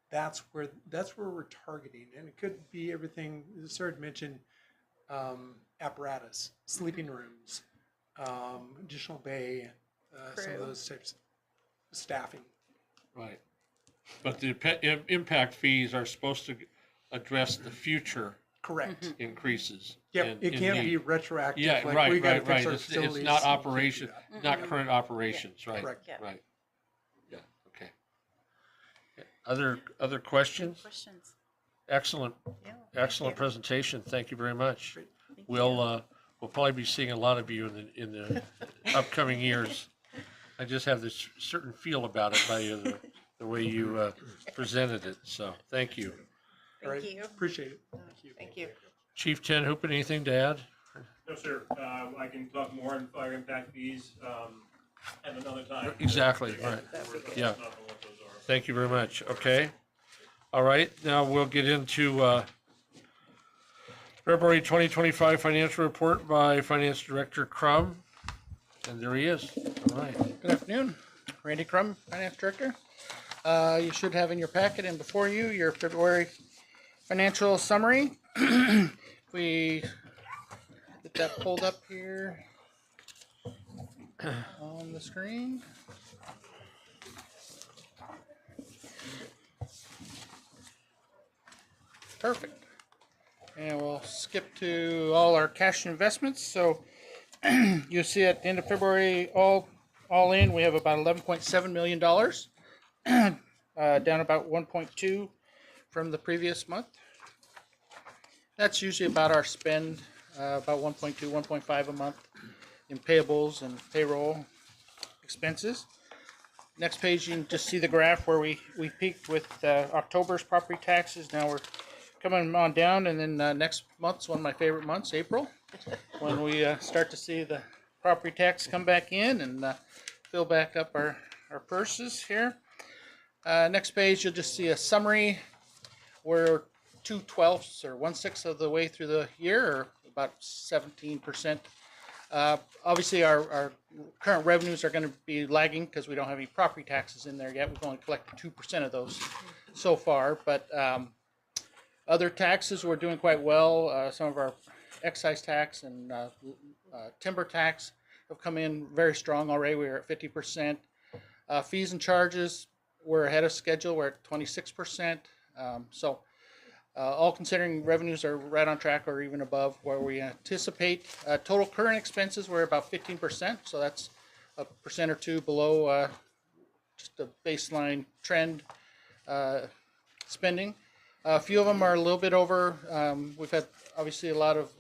that's where we're targeting. And it could be everything. Sarah had mentioned apparatus, sleeping rooms, additional bay, some of Crew. those types of staffing. Right. But the impact fees are supposed to address the future Correct. increases. Yep, and it in can't need. be retroactive. Yeah, like, right, we gotta right, fix right. our It's facilities. not You can't do operation, that. not current operations, right? Correct. Yeah. Right. Yeah, okay. Other questions? Questions? Excellent, Yeah. excellent presentation. Thank you very much. Great. We'll probably be seeing a lot of you in the upcoming years. I just have this certain feel about it by the way you presented it, so thank you. All right. Thank you. Appreciate it. Thank you. Thank you. Chief Tenhoop, anything to add? No, sir. I can talk more on fire impact fees at another time. Exactly, right. Yeah. Not on what those are. Thank you very much. Okay. All right, now we'll get into February 2025 financial report by Finance Director Crum. And there he is. All right. Good afternoon, Randy Crum, Finance Director. You should have in your packet and before you your February financial summary. We get that pulled up here on the screen. Perfect. And we'll skip to all our cash investments. So you see at the end of February, all in, we have about $11.7 million, down about 1.2 from the previous month. That's usually about our spend, about 1.2, 1.5 a month in payables and payroll expenses. Next page, you can just see the graph where we peaked with October's property taxes. Now we're coming on down, and then next month's one of my favorite months, April, when we start to see the property tax come back in and fill back up our purses here. Next page, you'll just see a summary. We're 2/12 or 1/6 of the way through the year, or about 17%. Obviously, our current revenues are going to be lagging because we don't have any property taxes in there yet. We've only collected 2% of those so far, but other taxes, we're doing quite well. Some of our excise tax and timber tax have come in very strong already. We're at 50%. Fees and charges, we're ahead of schedule. We're at 26%. All considering revenues are right on track or even above where we anticipate. Total current expenses, we're about 15%. So that's a percent or two below just a baseline trend spending. A few of them are a little bit over. We've had obviously a lot of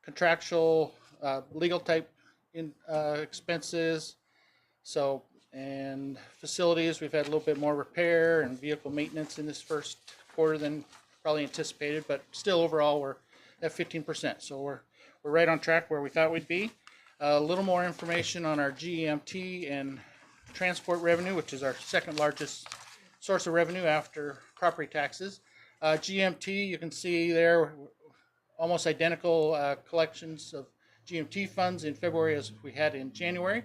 contractual, legal type expenses. So, and facilities, we've had a little bit more repair and vehicle maintenance in this first quarter than probably anticipated, but still overall we're at 15%. So we're right on track where we thought we'd be. A little more information on our GMT and transport revenue, which is our second largest source of revenue after property taxes. GMT, you can see there almost identical collections of GMT funds in February as we had in January.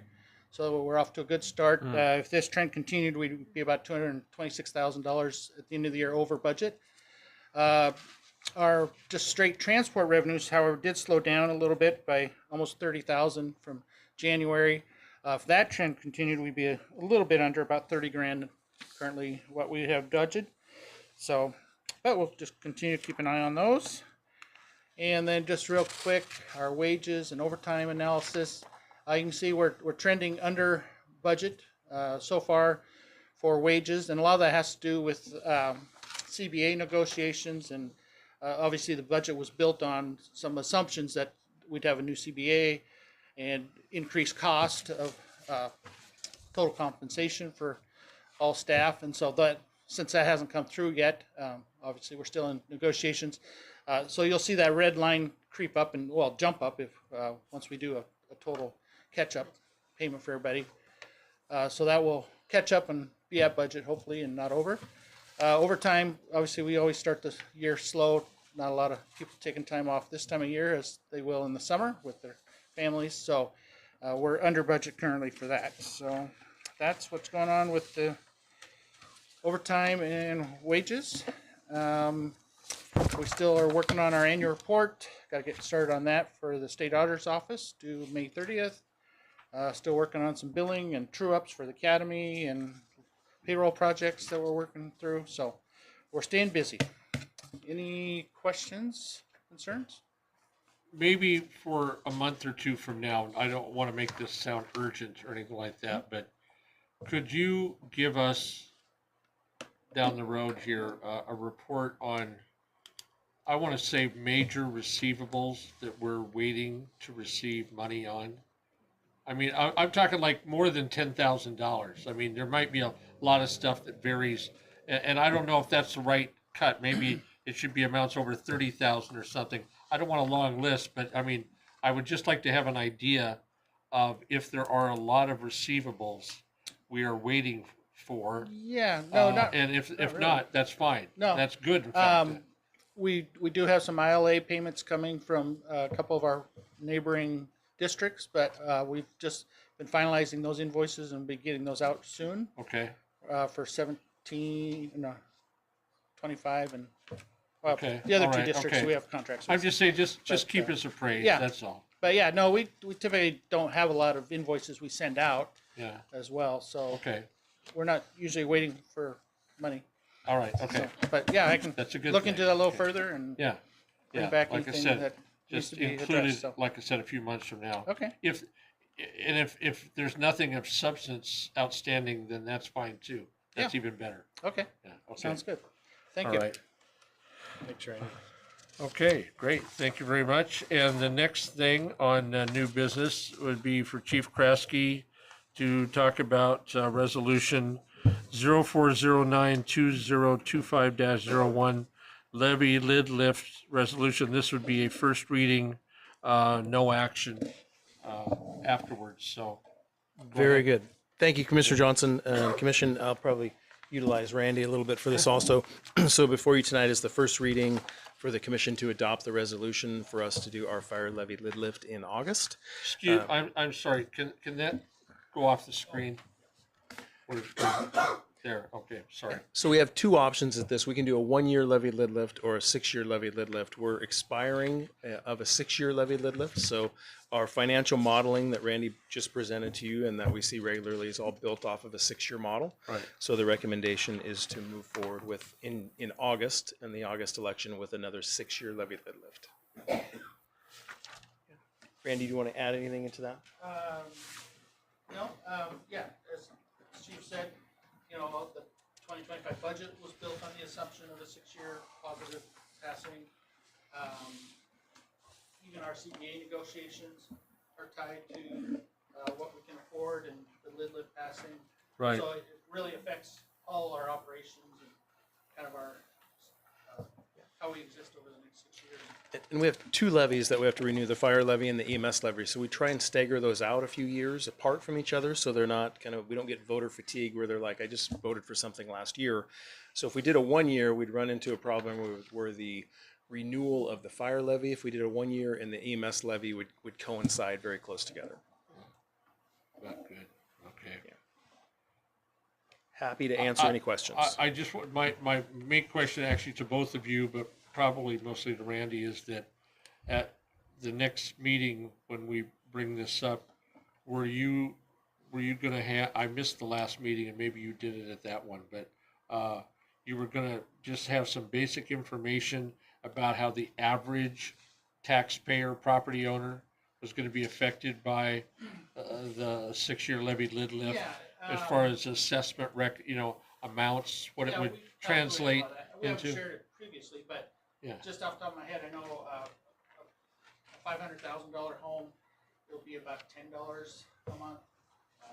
So we're off to a good start. If this trend continued, we'd be about $226,000 at the end of the year over budget. Our just straight transport revenues, however, did slow down a little bit by almost $30,000 from January. If that trend continued, we'd be a little bit under, about $30,000 currently what we have budgeted. So, but we'll just continue to keep an eye on those. And then just real quick, our wages and overtime analysis. You can see we're trending under budget so far for wages, and a lot of that has to do with CBA negotiations, and obviously the budget was built on some assumptions that we'd have a new CBA and increased cost of total compensation for all staff, and so that since that hasn't come through yet, obviously we're still in negotiations. So you'll see that red line creep up and jump up if once we do a total catch-up payment for everybody. So that will catch up and be at budget hopefully and not over. Overtime, obviously we always start the year slow. Not a lot of people taking time off this time of year as they will in the summer with their families. So we're under budget currently for that. So that's what's going on with the overtime and wages. We still are working on our annual report. Got to get started on that for the state auditor's office due May 30th. Still working on some billing and true ups for the academy and payroll projects that we're working through. So we're staying busy. Any questions, concerns? Maybe for a month or two from now, I don't want to make this sound urgent or anything like that, but could you give us down the road here a report on, I want to say, major receivables that we're waiting to receive money on? I mean, I'm talking like more than $10,000. I mean, there might be a lot of stuff that varies, and I don't know if that's the right cut. Maybe it should be amounts over 30,000 or something. I don't want a long list, but I mean, I would just like to have an idea of if there are a lot of receivables we are waiting for. Yeah, no, and if really. not, that's fine. No. That's good. In fact. We do have some ILA payments coming from a couple of our neighboring districts, but we've just been finalizing those invoices and be getting those out soon. Okay. For 25 and Okay. the other All two right. districts Okay. we have contracts with. I'm just saying, just But, keep us appraised. yeah. That's all. But yeah, no, we typically don't have a lot of invoices we send out Yeah. as well, so Okay. we're not usually waiting for money. All right. Okay. So, but yeah, I can That's a good look thing. into that a little Okay. further and Yeah. bring Yeah. back Like I anything said, that needs just to be included, addressed. So. like I said, a few months from now. Okay. If there's nothing of substance outstanding, then that's fine too. That's even better. Okay. Yeah. Okay. Sounds good. Thank All you. right. Thanks, Randy. Okay, great. Thank you very much. And the next thing on new business would be for Chief Kraske to talk about resolution 04092025-01 levy lid lift resolution. This would be a first reading, no action afterwards. So Very good. Thank you, Commissioner Johnson. Commission, I'll probably utilize Randy a little bit for this also. So before you tonight is the first reading for the commission to adopt the resolution for us to do our fire levy lid lift in August. excuse, I'm sorry. Can that go off the screen? There. Okay. Sorry. So we have two options at this. We can do a 1-year levy lid lift or a 6-year levy lid lift. We're expiring of a 6-year levy lid lift. So our financial modeling that Randy just presented to you and that we see regularly is all built off of a 6-year model. Right. So the recommendation is to move forward with in August and the August election with another 6-year levy lid lift. Randy, do you want to add anything into that? Yeah, as Chief said, you know, the 2025 budget was built on the assumption of a 6-year positive passing. Even our CBA negotiations are tied to what we can afford and the lid lift passing. Right. So it really affects all our operations and kind of our how we exist over the next 6 years. And we have two levies that we have to renew, the fire levy and the EMS levy. So we try and stagger those out a few years apart from each other so they're not we don't get voter fatigue where they're like, I just voted for something last year. So if we did a 1 year, we'd run into a problem where the renewal of the fire levy, if we did a 1 year, and the EMS levy would coincide very close together. Not good. Okay. Happy to answer any questions. I just want my main question actually to both of you, but probably mostly to Randy, is that at the next meeting when we bring this up, were you were you gonna have, I missed the last meeting and maybe you did it at that one, but, you were gonna just have some basic information about how the average taxpayer property owner was gonna be affected by, the 6-year levy lid lift? Yeah, As far as assessment amounts, what it Yeah, would we calculated translate all that. We haven't into? shared it previously, but Yeah. just off the top of my head, I know a $500,000 home will be about $10 a month.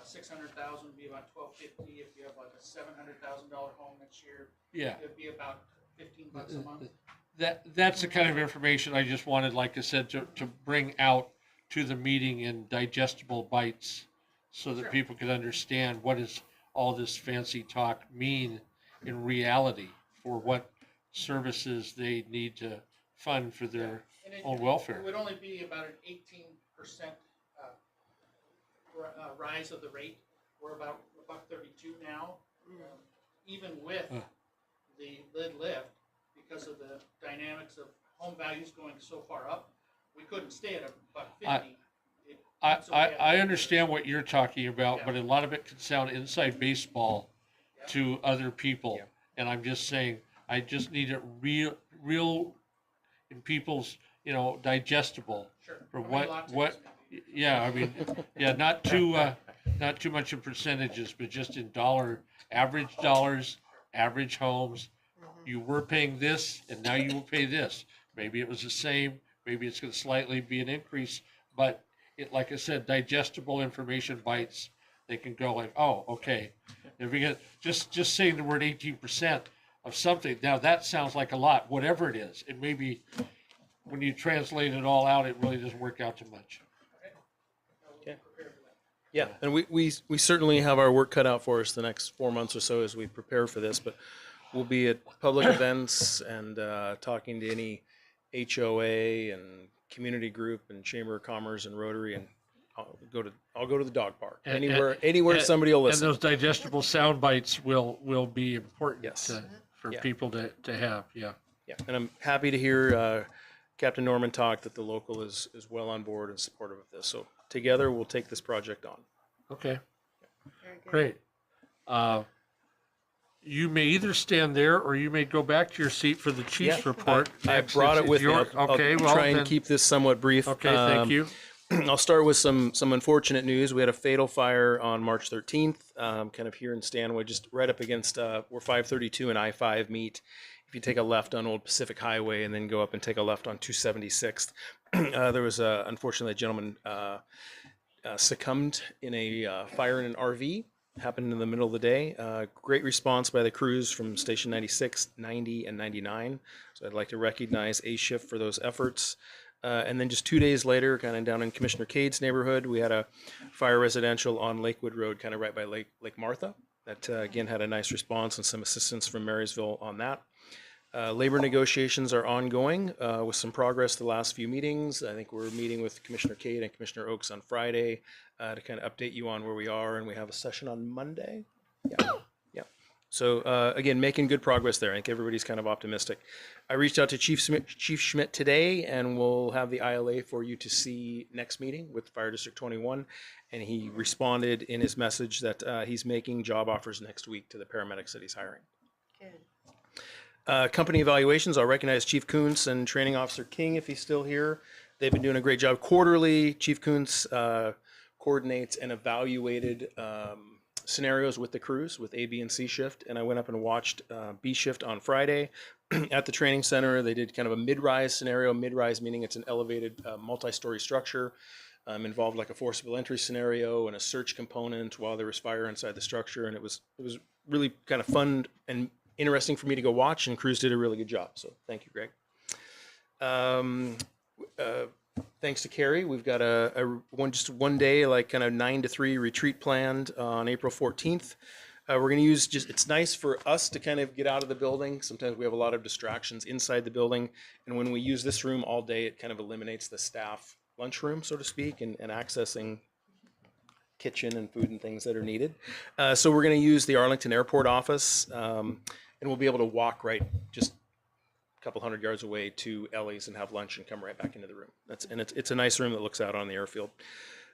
600,000 would be about $12.50. If you have like a $700,000 home next year, Yeah. it'd be about $15 a month. That's the kind of information I just wanted, like I said, to bring out to the meeting in digestible bites so that Sure. people could understand what does all this fancy talk mean in reality for what services they need to fund for their And it own welfare. would only be about an 18% rise of the rate. We're about $1.32 now. Even with the lid lift, because of the dynamics of home values going so far up, we couldn't stay at $1.50. I understand what you're talking about, but a lot of it can sound inside baseball to other people. And I'm just saying, I just need it real in people's, digestible. Sure. For How many lattes yeah, I mean, yeah, not too much in percentages, but just in average dollars, average homes. You were paying this and now you will pay this. Maybe it was the same, maybe it's gonna slightly be an increase, but like I said, digestible information bites, they can go like, oh, okay. If we get, just saying the word 18% of something, now that sounds like a lot, whatever it is. It may be, when you translate it all out, it really doesn't work out too much. Okay. Yeah, and we certainly have our work cut out for us the next 4 months or so as we prepare for this, but we'll be at public events and talking to any HOA and community group and Chamber of Commerce and Rotary, and I'll go to the dog park. Anywhere somebody will listen. And those digestible sound bites will be important. Yes. For people to have, yeah. Yeah, and I'm happy to hear Captain Norman talk that the local is well on board and supportive of this. So together we'll take this project on. Okay, Very good. great. You may either stand there or you may go back to your seat for the chief's report. I brought it with me. I'll try and keep this somewhat brief. Okay, thank you. I'll start with some unfortunate news. We had a fatal fire on March 13th, kind of here in Stanwood, just right up against where 532 and I-5 meet. If you take a left on Old Pacific Highway and then go up and take a left on 276th, there was unfortunately a gentleman succumbed in a fire in an RV. Happened in the middle of the day. Great response by the crews from Station 96, 90, and 99. So I'd like to recognize A Shift for those efforts. And then just 2 days later, kind of down in Commissioner Cade's neighborhood, we had a fire residential on Lakewood Road, kind of right by Lake Martha. That, again, had a nice response and some assistance from Marysville on that. Labor negotiations are ongoing with some progress the last few meetings. I think we're meeting with Commissioner Cade and Commissioner Oakes on Friday to kind of update you on where we are, and we have a session on Monday. Yeah. So again, making good progress there. I think everybody's kind of optimistic. I reached out to Chief Schmidt today, and we'll have the ILA for you to see next meeting with Fire District 21. And he responded in his message that he's making job offers next week to the paramedics that he's hiring. Good. Company evaluations, I'll recognize Chief Kuntz and Training Officer King if he's still here. They've been doing a great job. Quarterly, Chief Kuntz coordinates and evaluated scenarios with the crews with A, B, and C shift. And I went up and watched B shift on Friday at the training center. They did kind of a mid-rise scenario. Mid-rise meaning it's an elevated multi-story structure. Involved like a forcible entry scenario and a search component while there was fire inside the structure. And it was really kind of fun and interesting for me to go watch, and crews did a really good job. So thank you, Greg. Thanks to Carrie, we've got just one day, like kind of 9 to 3 retreat planned on April 14th. We're going to use it's nice for us to kind of get out of the building. Sometimes we have a lot of distractions inside the building. And when we use this room all day, it kind of eliminates the staff lunchroom, so to speak, and accessing kitchen and food and things that are needed. So we're going to use the Arlington Airport office, and we'll be able to walk right just a couple hundred yards away to Ellie's and have lunch and come right back into the room. It's a nice room that looks out on the airfield.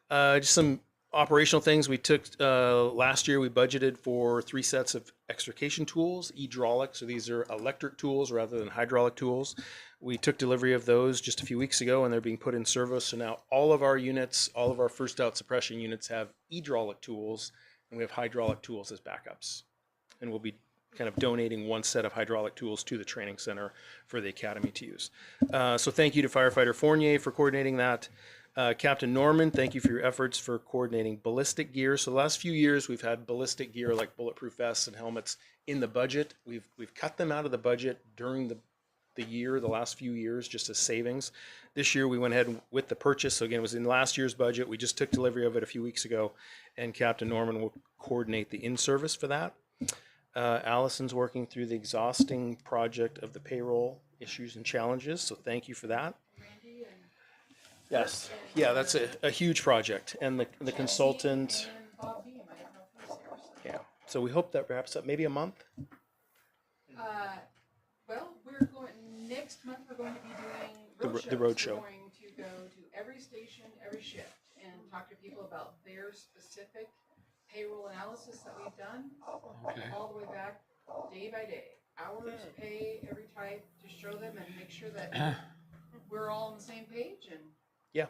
Just some Operational things, we took, last year we budgeted for 3 sets of extrication tools, hydraulic, so these are electric tools rather than hydraulic tools. We took delivery of those just a few weeks ago and they're being put in service. So now all of our units, all of our first out suppression units have hydraulic tools and we have hydraulic tools as backups. And we'll be kind of donating 1 set of hydraulic tools to the training center for the academy to use. So thank you to Firefighter Fournier for coordinating that. Captain Norman, thank you for your efforts for coordinating ballistic gear. So the last few years we've had ballistic gear like bulletproof vests and helmets in the budget. We've cut them out of the budget during the year, the last few years, just as savings. This year we went ahead with the purchase. So again, it was in last year's budget. We just took delivery of it a few weeks ago and Captain Norman will coordinate the in-service for that. Allison's working through the exhausting project of the payroll issues and challenges. So thank you for that. Yes, yeah, that's a huge project, and the consultant. Yeah, so we hope that wraps up maybe a month. Well, we're going, next month we're going to be doing The road show. We're going to go to every station, every shift, and talk to people about their specific payroll analysis that we've done, all the way back, day by day, hours, pay, every type, to show them and make sure that we're all on the same page, and Yeah.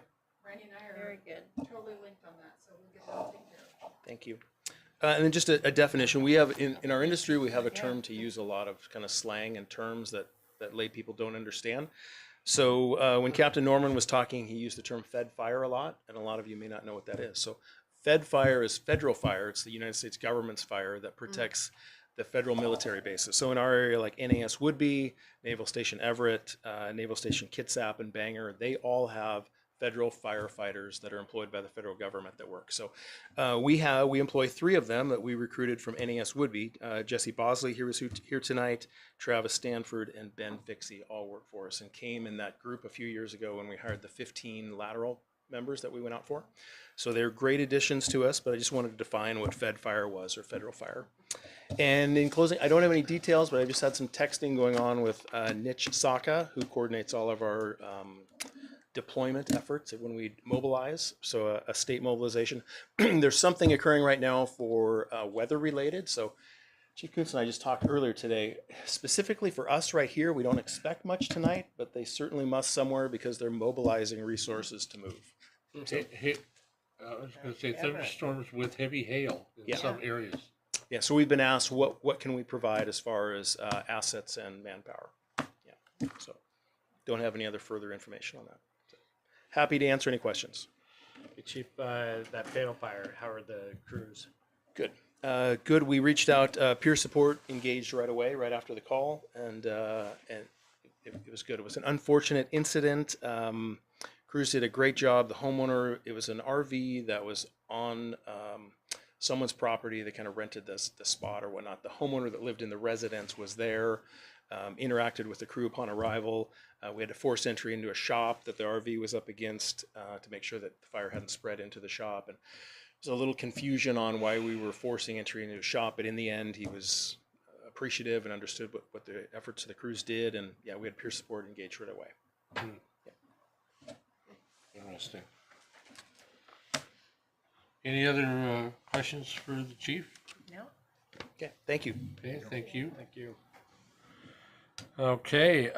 Randy and I are Very good. totally linked on that, so we'll get that all taken care of. Thank you. And then just a definition. We have in our industry, we have a term to use a lot of kind of slang and terms that lay people don't understand. So when Captain Norman was talking, he used the term Fed fire a lot, and a lot of you may not know what that is. So Fed fire is federal fire. It's the United States government's fire that protects the federal military bases. So in our area, like NAS Woodby, Naval Station Everett, Naval Station Kitsap, and Bangor, they all have federal firefighters that are employed by the federal government that work. So we employ 3 of them that we recruited from NAS Woodby. Jesse Bosley here tonight, Travis Stanford, and Ben Fixie all work for us and came in that group a few years ago when we hired the 15 lateral members that we went out for. So they're great additions to us, but I just wanted to define what Fed fire was, or federal fire. And in closing, I don't have any details, but I just had some texting going on with Nitch Saka, who coordinates all of our deployment efforts when we mobilize, so a state mobilization. There's something occurring right now for weather related. So Chief Kuntz and I just talked earlier today, specifically for us right here, we don't expect much tonight, but they certainly must somewhere because they're mobilizing resources to move. So, I was going to say thunderstorms with heavy hail in some areas. yeah, so we've been asked what can we provide as far as assets and manpower. Yeah, so don't have any other further information on that. So, happy to answer any questions. Hey, Chief, that fatal fire, how are the crews? Good. Good. We reached out. Peer support engaged right away, right after the call, and it was good. It was an unfortunate incident. Crews did a great job. The homeowner, it was an RV that was on someone's property. They kind of rented the spot or whatnot. The homeowner that lived in the residence was there, interacted with the crew upon arrival. We had to force entry into a shop that the RV was up against to make sure that the fire hadn't spread into the shop. And there was a little confusion on why we were forcing entry into a shop, but in the end, he was appreciative and understood what the efforts of the crews did. And yeah, we had peer support engaged right away. Interesting. Any other questions for the chief? No. Okay, thank you. Okay, thank you. Thank you. Okay,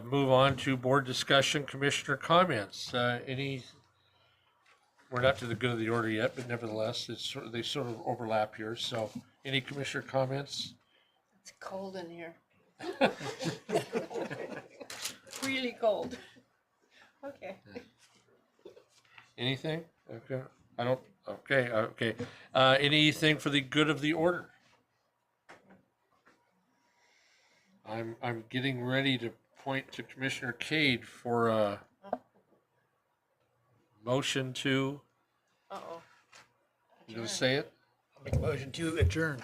move on to board discussion, commissioner comments. Any? We're not to the good of the order yet, but nevertheless, they sort of overlap here. So, any commissioner comments? It's cold in here. Really cold. Okay. Anything? Okay. I don't. Okay. Okay. Anything for the good of the order? I'm getting ready to point to Commissioner Cade for a motion to. Uh-oh. You gonna say it? I'll make a motion to adjourn.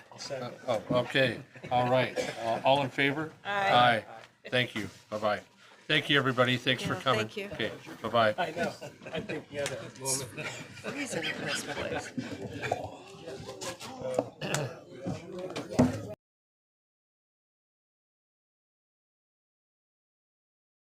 Oh, okay. All right. All in favor? Aye. Thank you. Bye-bye. Thank you, everybody. Thanks for coming. thank you. Okay. Bye-bye. I know. I think you had a moment. Freezing in this place.